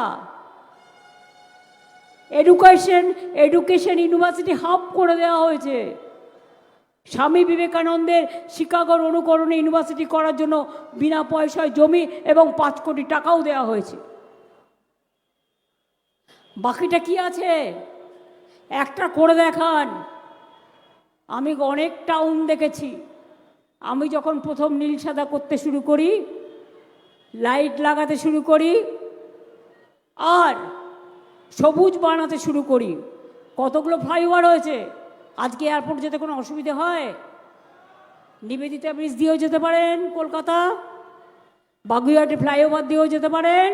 এডুকেশন ইউনিভার্সিটি হাব করে দেওয়া হয়েছে। স্বামী বিবেকানন্দের শিকাগোর অনুকরণে ইউনিভার্সিটি করার জন্য বিনা পয়সায় জমি এবং 5 কোটি টাকাও দেওয়া হয়েছে। বাকিটা কি আছে? একটা করে দেখান। আমি অনেক টাউন দেখেছি। আমি যখন প্রথম নীল সাদা করতে শুরু করি, লাইট লাগাতে শুরু করি, আর সবুজ বানাতে শুরু করি, কতগুলো ফ্লাইওভার হয়েছে। আজকে এয়ারপোর্ট যেতে কোনো অসুবিধে হয়? নিবেদিতা ব্রিজ দিয়েও যেতে পারেন কলকাতা, বাগুইহাটি ফ্লাইওভার দিয়েও যেতে পারেন,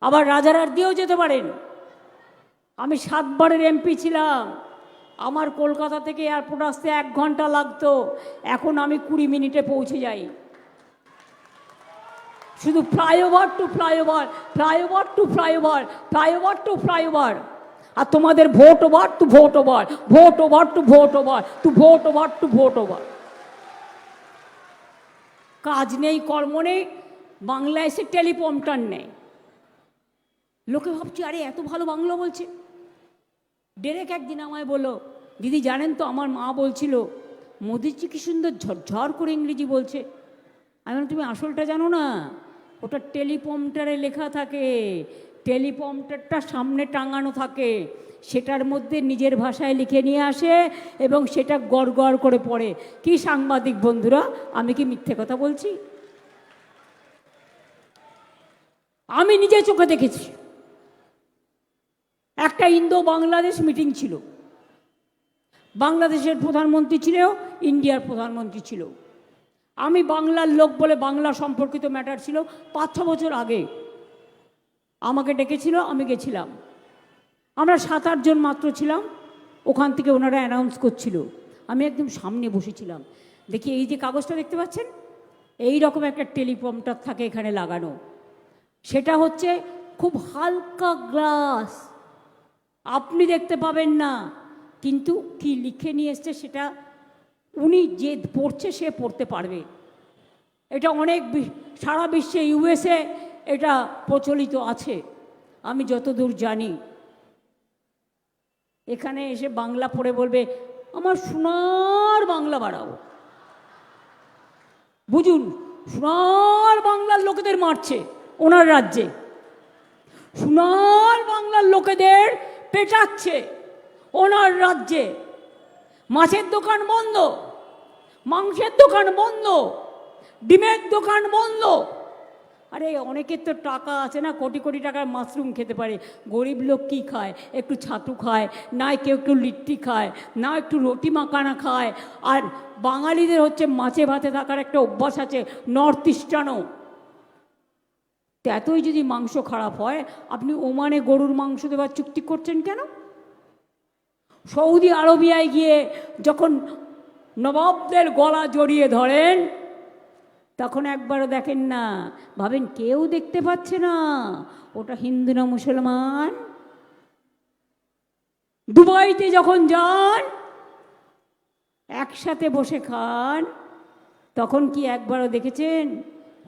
আবার রাজারহাট দিয়েও যেতে পারেন। আমি 7 বারের এমপি ছিলাম, আমার কলকাতা থেকে এয়ারপোর্ট আসতে 1 ঘন্টা লাগতো, এখন আমি 20 মিনিটে পৌঁছে যাই। শুধু flyover to flyover, flyover to flyover, flyover to flyover. আর তোমাদের vote over to vote over, vote over to vote over, to vote over to vote over. কাজ নেই, কর্ম নেই, বাংলা এসে টেলিপ্রম্পটার নেই। লোকে ভাবছি আরে এত ভালো বাংলা বলছে। ডেরেক একদিন আমায় বললো, দিদি জানেন তো আমার মা বলছিল মোদিজি কি সুন্দর ঝরঝর করে ইংরেজি বলছে। আমি বললাম তুমি আসলটা জানো না, ওটা টেলিপ্রম্পটারে লেখা থাকে, টেলিপ্রম্পটারটা সামনে টাঙানো থাকে, সেটার মধ্যে নিজের ভাষায় লিখে নিয়ে আসে এবং সেটা গড় গড় করে পড়ে। কি সাংবাদিক বন্ধুরা, আমি কি মিথ্যে কথা বলছি? আমি নিজে চোখে দেখেছি। একটা ইন্দো বাংলাদেশ মিটিং ছিল, বাংলাদেশের প্রধানমন্ত্রী ছিল, ইন্ডিয়ার প্রধানমন্ত্রী ছিল। আমি বাংলার লোক বলে বাংলা সম্পর্কিত ম্যাটার ছিল, 5-6 বছর আগে আমাকে ডেকেছিল, আমি গেছিলাম। আমরা 7-8 জন মাত্র ছিলাম, ওখান থেকে ওনারা অ্যানাউন্স করছিল। আমি একদম সামনে বসেছিলাম। দেখি এই যে কাগজটা দেখতে পাচ্ছেন, এই রকম একটা টেলিপ্রম্পটার থাকে এখানে লাগানো। সেটা হচ্ছে খুব হালকা গ্লাস, আপনি দেখতে পাবেন না, কিন্তু কি লিখে নিয়ে এসছে সেটা উনি যে পড়ছে সে পড়তে পারবে। এটা অনেক সারা বিশ্বে, ইউএসএ এটা প্রচলিত আছে আমি যতদূর জানি। এখানে এসে বাংলা পড়ে বলবে আমার সোনার বাংলা বাড়াও। বুঝুন, সোনার বাংলার লোকেদের মারছে ওনার রাজ্যে, সোনার বাংলার লোকেদের পেটাচ্ছে ওনার রাজ্যে। মাছের দোকান বন্ধ, মাংসের দোকান বন্ধ, ডিমের দোকান বন্ধ। আরে অনেকের তো টাকা আছে না, কোটি কোটি টাকার মাশরুম খেতে পারে। গরিব লোক কী খায়? একটু ছাতু খায়, না কেউ একটু লিট্টি খায়, না একটু রুটি মাখানা খায়। আর বাঙালিদের হচ্ছে মাছে ভাতে থাকার একটা অভ্যাস আছে, নর্থ ইস্টার্নও। তো এতই যদি মাংস খারাপ হয়, আপনি ওমানে গরুর মাংস দেওয়ার চুক্তি করছেন কেন? সৌদি আরবিয়ায় গিয়ে যখন নবাবদের গলা জড়িয়ে ধরেন, তখন একবারও দেখেন না, ভাবেন কেউ দেখতে পাচ্ছে না, ওটা হিন্দু না মুসলমান। দুবাইতে যখন যান একসাথে বসে খান, তখন কি একবারও দেখেছেন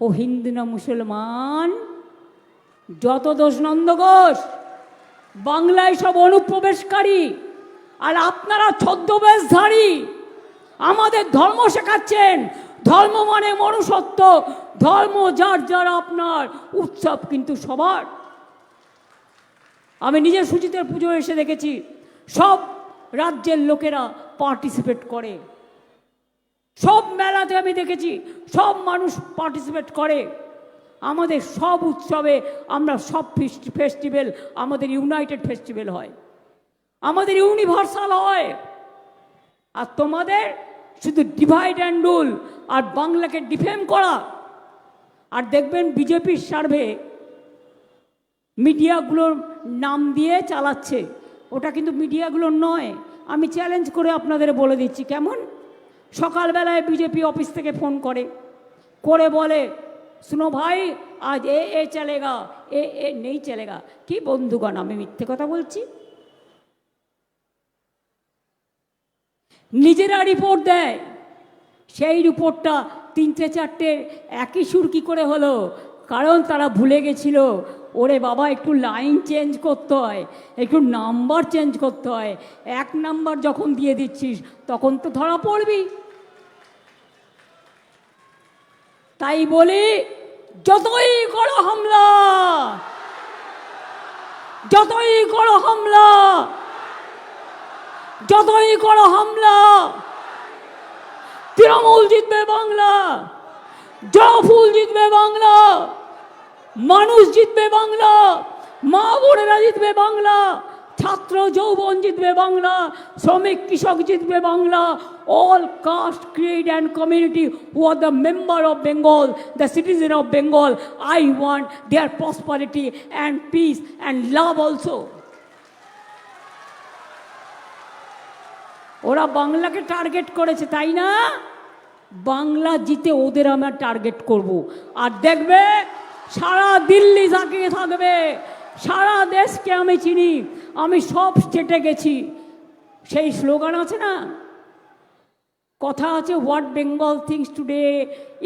ও হিন্দু না মুসলমান? যত দোষ নন্দ ঘোষ, বাংলায় সব অনুপ্রবেশকারী, আর আপনারা ছদ্মবেশধারী আমাদের ধর্ম শেখাচ্ছেন। ধর্ম মানে মনুষ্যত্ব, ধর্ম যার যার আপনার, উৎসব কিন্তু সবার। আমি নিজে সুচিতের পুজো এসে দেখেছি সব রাজ্যের লোকেরা পার্টিসিপেট করে, সব মেলাতে আমি দেখেছি সব মানুষ পার্টিসিপেট করে। আমাদের সব উৎসবে আমরা সব ফেস্টিভ্যাল আমাদের ইউনাইটেড ফেস্টিভ্যাল হয়, আমাদের ইউনিভার্সাল হয়। আর তোমাদের শুধু ডিভাইড অ্যান্ড রুল আর বাংলাকে ডিফেম করা। আর দেখবেন বিজেপির সার্ভে মিডিয়াগুলোর নাম দিয়ে চালাচ্ছে, ওটা কিন্তু মিডিয়াগুলোর নয়। আমি চ্যালেঞ্জ করে আপনাদের বলে দিচ্ছি কেমন। সকালবেলায় বিজেপি অফিস থেকে ফোন করে বলে শুনো ভাই আজ এ চলেগা, এ নেই চলেগা। কি বন্ধুগণ, আমি মিথ্যে কথা বলছি? নিজেরা রিপোর্ট দেয়, সেই রিপোর্টটা 3-4টে একই সুর কী করে হলো? কারণ তারা ভুলে গেছিল, ওরে বাবা একটু লাইন চেঞ্জ করতে হয়, একটু নাম্বার চেঞ্জ করতে হয়। 1 নাম্বার যখন দিয়ে দিচ্ছিস তখন তো ধরা পড়বি। তাই বলি যতই করো হামলা, যতই করো হামলা, যতই করো হামলা, তৃণমূল জিতবে বাংলা, জয়ফুল জিতবে বাংলা, মানুষ জিতবে বাংলা, মা বোনেরা জিতবে বাংলা, ছাত্র যৌবন জিতবে বাংলা, শ্রমিক কৃষক জিতবে Bangla. All caste, creed and community who are the member of Bengal, the citizen of Bengal, I want their prosperity and peace and love also. ওরা বাংলাকে টার্গেট করেছে তাই না? বাংলা জিতে ওদের আমরা টার্গেট করব। আর দেখবে সারা দিল্লি তাকিয়ে থাকবে, সারা দেশকে আমি চিনি, আমি সব স্টেটে গেছি। সেই স্লোগান আছে না, কথা আছে, what Bengal things today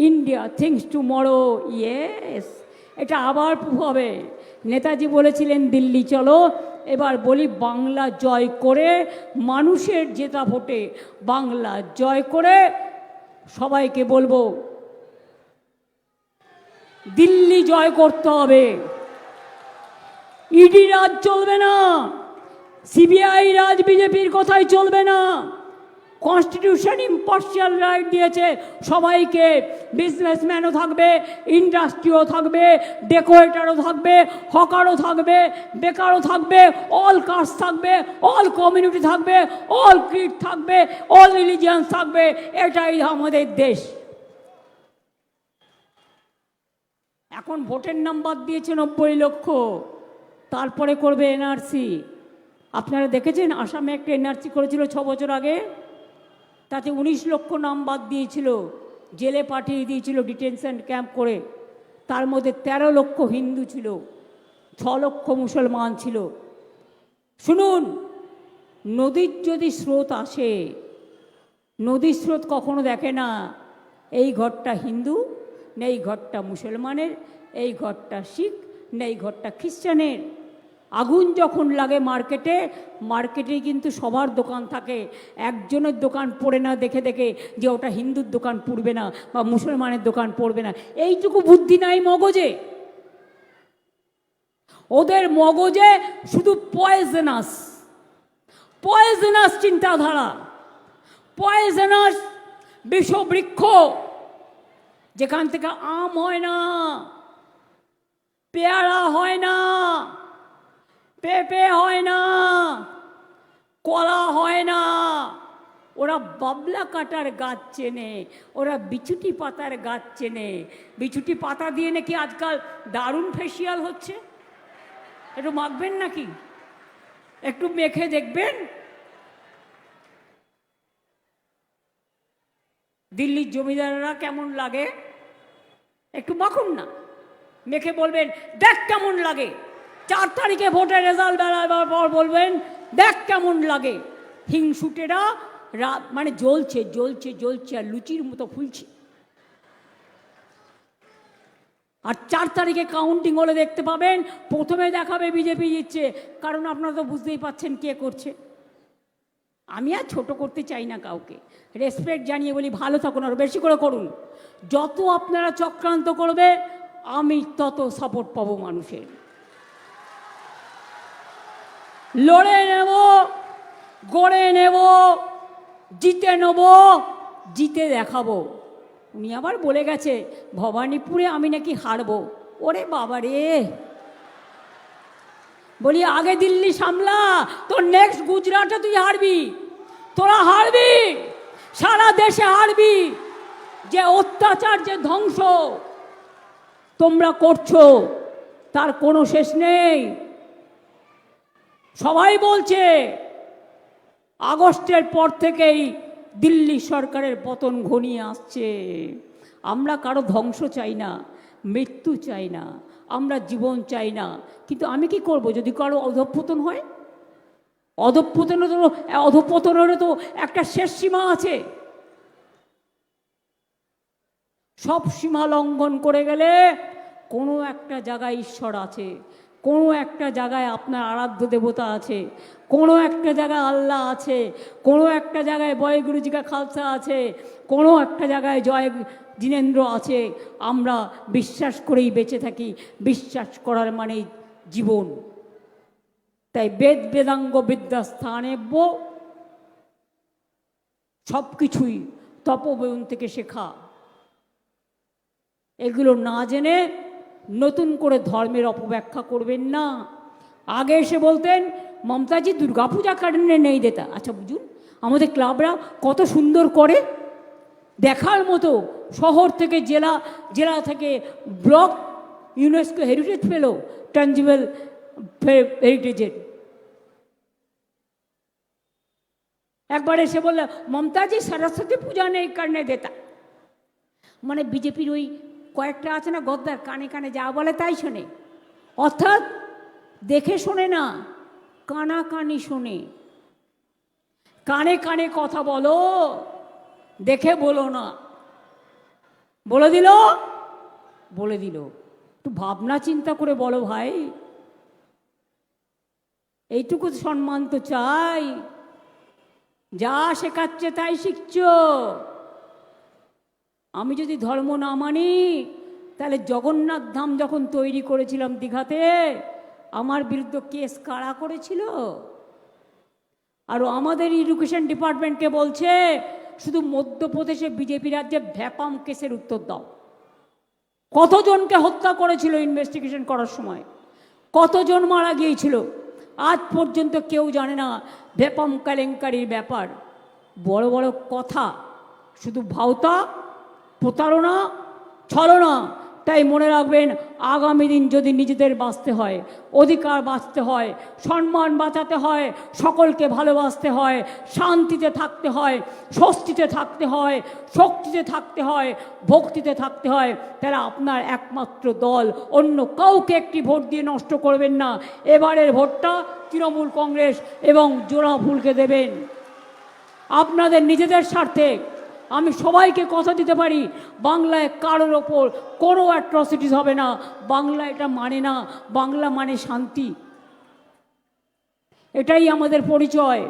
India things tomorrow. Yes, এটা আবার হবে। নেতাজি বলেছিলেন দিল্লি চলো, এবার বলি বাংলা জয় করে, মানুষের জেতা ভোটে বাংলা জয় করে সবাইকে বলবো দিল্লি জয় করতে হবে। ইডি রাজ চলবে না, সিবিআই রাজ বিজেপির কথাই চলবে না। কনস্টিটিউশন ইম্পার্শিয়াল রাইট দিয়েছে সবাইকে, বিজনেসম্যানও থাকবে, ইন্ডাস্ট্রিও থাকবে, ডেকোরেটারও থাকবে, হকারও থাকবে, বেকারও থাকবে, অল কাস্ট থাকবে, অল কমিউনিটি থাকবে, অল ক্রিড থাকবে, অল রিলিজিয়ান থাকবে। এটাই আমাদের দেশ। এখন ভোটের নাম্বার দিয়েছে 90 লক্ষ, তারপরে করবে এনআরসি। আপনারা দেখেছেন আসামে একটা এনআরসি করেছিল 6 বছর আগে, তাতে 19 লক্ষ নাম বাদ দিয়েছিল, জেলে পাঠিয়ে দিয়েছিল ডিটেনশন ক্যাম্প করে। তার মধ্যে 13 লক্ষ হিন্দু ছিল, 6 লক্ষ মুসলমান ছিল। শুনুন, নদীর যদি স্রোত আসে, নদীর স্রোত কখনো দেখে না এই ঘরটা হিন্দু, নেই ঘরটা মুসলমানের, এই ঘরটা শিখ, নেই ঘরটা খ্রিস্টানের। আগুন যখন লাগে মার্কেটে, মার্কেটে কিন্তু সবার দোকান থাকে, একজনের দোকান পড়ে না দেখে দেখে যে ওটা হিন্দুর দোকান পড়বে না বা মুসলমানের দোকান পড়বে না। এইটুকু বুদ্ধি নাই মগজে। ওদের মগজে শুধু পয়জনাস, পয়জনাস চিন্তাধারা, পয়জনাস বিষবৃক্ষ, যেখান থেকে আম হয় না, পেয়ারা হয় না, পেঁপে হয় না, কলা হয় না। ওরা বাবলা কাটার গাছ চেনে, ওরা বিছুটি পাতার গাছ চেনে। বিছুটি পাতা দিয়ে নাকি আজকাল দারুণ ফেসিয়াল হচ্ছে, একটু মাখবেন নাকি, একটু মেখে দেখবেন। দিল্লির জমিদাররা কেমন লাগে একটু মাখুন না, মেখে বলবেন দেখ কেমন লাগে। 4 তারিখে ভোটের রেজাল্ট বেরোবার পর বলবেন দেখ কেমন লাগে। হিংসুটেরা মানে জ্বলছে জ্বলছে জ্বলছে আর লুচির মতো ফুলছে। আর 4 তারিখে কাউন্টিং হলে দেখতে পাবেন প্রথমে দেখাবে বিজেপি জিতছে, কারণ আপনারা তো বুঝতেই পাচ্ছেন কে করছে। আমি আর ছোট করতে চাই না কাউকে, রেসপেক্ট জানিয়ে বলি ভালো থাকুন, আরও বেশি করে করুন। যত আপনারা চক্রান্ত করবে আমি তত সাপোর্ট পাবো মানুষের। লড়ে নেব, গড়ে নেব, জিতে নেব, জিতে দেখাবো। উনি আবার বলে গেছে ভবানীপুরে আমি নাকি হারবো। ওরে বাবা রে, বলি আগে দিল্লি সামলা, তোর নেক্সট গুজরাটে তুই হারবি, তোরা হারবি, সারা দেশে হারবি। যে অত্যাচার, যে ধ্বংস তোমরা করছো তার কোনো শেষ নেই। সবাই বলছে আগস্টের পর থেকেই দিল্লি সরকারের পতন ঘনিয়ে আসছে। আমরা কারো ধ্বংস চাই না, মৃত্যু চাই না, আমরা জীবন চাই না। কিন্তু আমি কি করব যদি কারো অধঃপতন হয়? অধঃপতনেরও তো একটা শেষ সীমা আছে। সব সীমা লঙ্ঘন করে গেলে কোনো একটা জায়গায় ঈশ্বর আছে, কোনো একটা জায়গায় আপনার আরাধ্য দেবতা আছে, কোনো একটা জায়গায় আল্লাহ আছে, কোনো একটা জায়গায় বয়গুরুজিকা খালসা আছে, কোনো একটা জায়গায় জয় জিনেন্দ্র আছে। আমরা বিশ্বাস করেই বেঁচে থাকি, বিশ্বাস করার মানেই জীবন। তাই বেদ বেদাঙ্গ বিদ্যা স্থানেব্য, সব কিছুই তপোবন থেকে শেখা। এগুলো না জেনে নতুন করে ধর্মের অপব্যাখ্যা করবেন না। আগে এসে বলতেন মমতাজি দুর্গাপূজা কারণে নেই দেতা। আচ্ছা বুঝুন, আমাদের ক্লাবরা কত সুন্দর করে, দেখার মতো। শহর থেকে জেলা, জেলা থেকে ব্লক, ইউনেস্কো হেরিটেজ পেল, ট্যাঞ্জিবল হেরিটেজের। একবার এসে বলল মমতাজি সরস্বতী পূজা নেই কারণে দেতা। মানে বিজেপির ওই কয়েকটা আছে না গদ্দার, কানে কানে যা বলে তাই শোনে, অর্থাৎ দেখে শোনে না, কানাকানি শোনে। কানে কানে কথা বলো, দেখে বলো না। বলে দিল, বলে দিল, একটু ভাবনা চিন্তা করে বলো ভাই। এইটুকু সম্মান তো চাই। যা শেখাচ্ছে তাই শিখছ। আমি যদি ধর্ম না মানি, তাহলে জগন্নাথ ধাম যখন তৈরি করেছিলাম দীঘাতে, আমার বিরুদ্ধে কেস কারা করেছিল? আর আমাদের এডুকেশন ডিপার্টমেন্টকে বলছে শুধু মধ্যপ্রদেশে বিজেপি রাজ্যে ভ্যাপাম কেসের উত্তর দাও। কতজনকে হত্যা করেছিল ইনভেস্টিগেশন করার সময়, কতজন মারা গিয়েছিল, আজ পর্যন্ত কেউ জানে না ভ্যাপাম কেলেঙ্কারির ব্যাপার। বড় বড় কথা, শুধু ভাওতা, প্রতারণা, ছলনা। তাই মনে রাখবেন, আগামী দিন যদি নিজেদের বাঁচতে হয়, অধিকার বাঁচতে হয়, সম্মান বাঁচাতে হয়, সকলকে ভালোবাসতে হয়, শান্তিতে থাকতে হয়, স্বস্তিতে থাকতে হয়, শক্তিতে থাকতে হয়, ভক্তিতে থাকতে হয়, তারা আপনার একমাত্র দল, অন্য কাউকে একটি ভোট দিয়ে নষ্ট করবেন না। এবারের ভোটটা তৃণমূল কংগ্রেস এবং জোড়া ফুলকে দেবেন আপনাদের নিজেদের স্বার্থে। আমি সবাইকে কথা দিতে পারি, বাংলায় কারোর ওপর কোনো অ্যাট্রসিটিস হবে না। বাংলা এটা মানে না, বাংলা মানে শান্তি। এটাই আমাদের পরিচয়।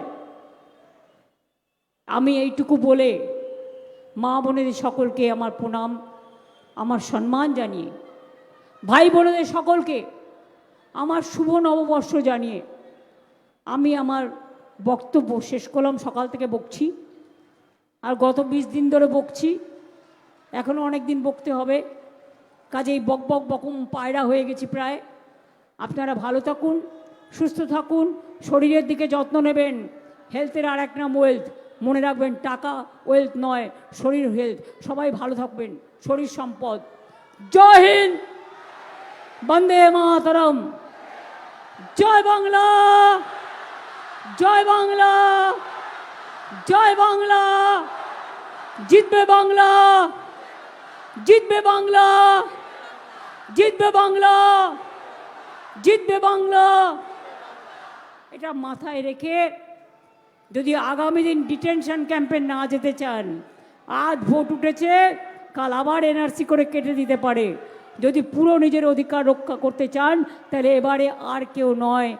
আমি এইটুকু বলে মা বোনেদের সকলকে আমার প্রণাম, আমার সম্মান জানিয়ে, ভাই বোনেদের সকলকে আমার শুভ নববর্ষ জানিয়ে আমি আমার বক্তব্য শেষ করলাম। সকাল থেকে বকছি, আর গত 20 দিন ধরে বকছি, এখনও অনেক দিন বকতে হবে। কাজেই বক বক বকম পায়রা হয়ে গেছি প্রায়। আপনারা ভালো থাকুন, সুস্থ থাকুন, শরীরের দিকে যত্ন নেবেন। হেলথের আর এক নাম ওয়েলথ। মনে রাখবেন, টাকা ওয়েলথ নয়, শরীর হেলথ। সবাই ভালো থাকবেন, শরীর সম্পদ। জয় হিন্দ, বন্দে মাতরম। জয় বাংলা, জয় বাংলা, জয় বাংলা। জিতবে বাংলা, জিতবে বাংলা, জিতবে বাংলা, জিতবে বাংলা। এটা মাথায় রেখে যদি আগামী দিন ডিটেনশন ক্যাম্পে না যেতে চান, আজ ভোট উঠেছে, কাল আবার এনআরসি করে কেটে দিতে পারে। যদি পুরো নিজের অধিকার রক্ষা করতে চান, তাহলে এবারে আর কেউ নয়,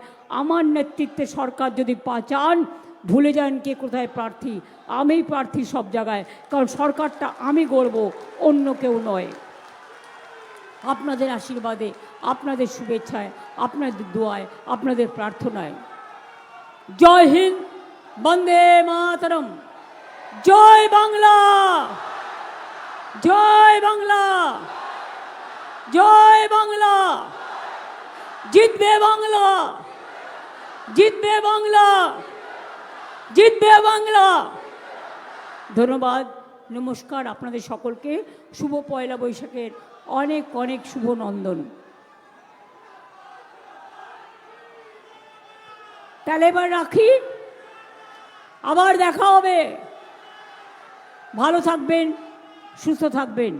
আমার নেতৃত্বে সরকার যদি চান, ভুলে যান কে কোথায় প্রার্থী। আমিই প্রার্থী সব জায়গায়, কারণ সরকারটা আমি গড়ব, অন্য কেউ নয়। আপনাদের আশীর্বাদে, আপনাদের শুভেচ্ছায়, আপনাদের দোয়ায়, আপনাদের প্রার্থনায়। জয় হিন্দ, বন্দে মাতরম। জয় বাংলা, জয় বাংলা, জয় বাংলা। জিতবে বাংলা, জিতবে বাংলা, জিতবে বাংলা। ধন্যবাদ, নমস্কার আপনাদের সকলকে। শুভ পয়লা বৈশাখের অনেক অনেক শুভ নন্দন। তাহলে এবার রাখি, আবার দেখা হবে। ভালো থাকবেন, সুস্থ থাকবেন,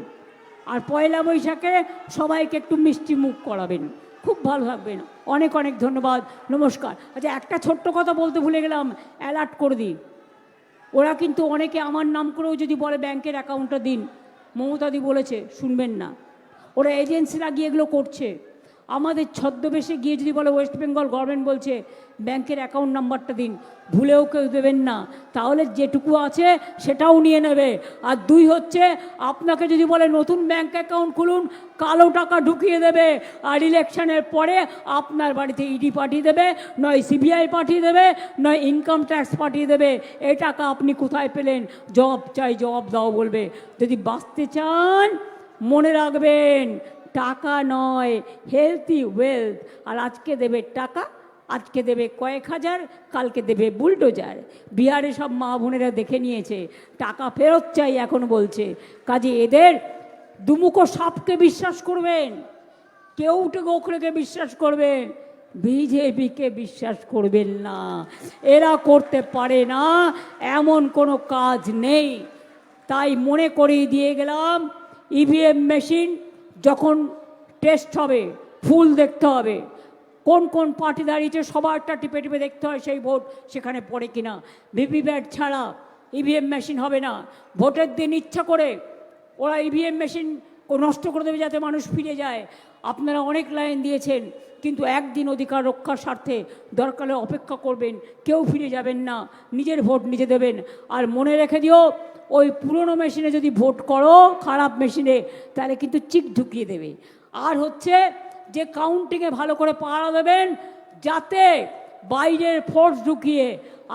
আর পয়লা বৈশাখে সবাইকে একটু মিষ্টি মুখ করাবেন। খুব ভালো থাকবেন। অনেক অনেক ধন্যবাদ, নমস্কার। আচ্ছা, একটা ছোট্ট কথা বলতে ভুলে গেলাম, অ্যালার্ট করে দিই। ওরা কিন্তু অনেকে আমার নাম করেও যদি বলে ব্যাংকের অ্যাকাউন্টটা দিন, মমতাদি বলেছে শুনবেন না। ওরা এজেন্সিরা গিয়ে এগুলো করছে। আমাদের ছদ্মবেশে গিয়ে যদি বলে ওয়েস্ট বেঙ্গল গভর্নমেন্ট বলছে ব্যাংকের অ্যাকাউন্ট নাম্বারটা দিন, ভুলেও কেউ দেবেন না, তাহলে যেটুকু আছে সেটাও নিয়ে নেবে। আর দুই হচ্ছে, আপনাকে যদি বলে নতুন ব্যাংক অ্যাকাউন্ট খুলুন, কালো টাকা ঢুকিয়ে দেবে। আর ইলেকশনের পরে আপনার বাড়িতে ইডি পাঠিয়ে দেবে, নয় সিবিআই পাঠিয়ে দেবে, নয় ইনকাম ট্যাক্স পাঠিয়ে দেবে। এই টাকা আপনি কোথায় পেলেন? জবাব চাই, জবাব দাও বলবে। যদি বাঁচতে চান, মনে রাখবেন, টাকা নয়, হেলথি ওয়েলথ। আর আজকে দেবে টাকা, আজকে দেবে কয়েক হাজার, কালকে দেবে বুলডোজার। বিহারে সব মা বোনেরা দেখে নিয়েছে, টাকা ফেরত চাই এখন বলছে। কাজে এদের দুমুখো সাপকে বিশ্বাস করবেন, কেউটে গোখরেকে বিশ্বাস করবেন, বিজেপিকে বিশ্বাস করবেন না। এরা করতে পারে না, এমন কোনো কাজ নেই। তাই মনে করিয়ে দিয়ে গেলাম, ইভিএম মেশিন যখন টেস্ট হবে ফুল দেখতে হবে, কোন কোন পার্টি দাঁড়িয়েছে সবারটা টিপে টিপে দেখতে হয় সেই ভোট সেখানে পড়ে কিনা। ভিভিপ্যাট ছাড়া ইভিএম মেশিন হবে না। ভোটের দিন ইচ্ছা করে ওরা ইভিএম মেশিন নষ্ট করে দেবে যাতে মানুষ ফিরে যায়। আপনারা অনেক লাইন দিয়েছেন, কিন্তু একদিন অধিকার রক্ষার স্বার্থে দরকারে অপেক্ষা করবেন, কেউ ফিরে যাবেন না, নিজের ভোট নিজে দেবেন। আর মনে রেখে দিও, ওই পুরনো মেশিনে যদি ভোট করো, খারাপ মেশিনে, তাহলে কিন্তু চিক ঢুকিয়ে দেবে। আর হচ্ছে যে কাউন্টিংয়ে ভালো করে পাহারা দেবেন, যাতে বাইরের ফোর্স ঢুকিয়ে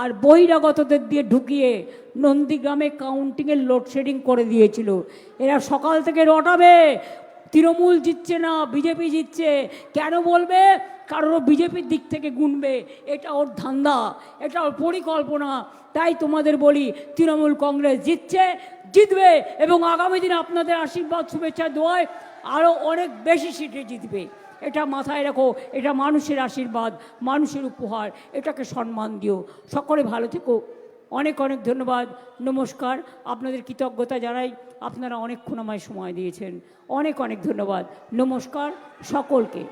আর বহিরাগতদের দিয়ে ঢুকিয়ে নন্দীগ্রামে কাউন্টিংয়ের লোডশেডিং করে দিয়েছিল। এরা সকাল থেকে রটাবে তৃণমূল জিতছে না, বিজেপি জিতছে। কেন বলবে? কারণ ও বিজেপির দিক থেকে গুনবে, এটা ওর ধান্দা, এটা ওর পরিকল্পনা। তাই তোমাদের বলি, তৃণমূল কংগ্রেস জিতবে এবং আগামী দিনে আপনাদের আশীর্বাদ শুভেচ্ছা দোয়ায় আরও অনেক বেশি সিটে জিতবে। এটা মাথায় রাখো, এটা মানুষের আশীর্বাদ, মানুষের উপহার, এটাকে সম্মান দিও। সকলে ভালো থেকো। অনেক অনেক ধন্যবাদ, নমস্কার। আপনাদের কৃতজ্ঞতা জানাই, আপনারা অনেকক্ষণ আমায় সময় দিয়েছেন। অনেক অনেক ধন্যবাদ, নমস্কার সকলকে।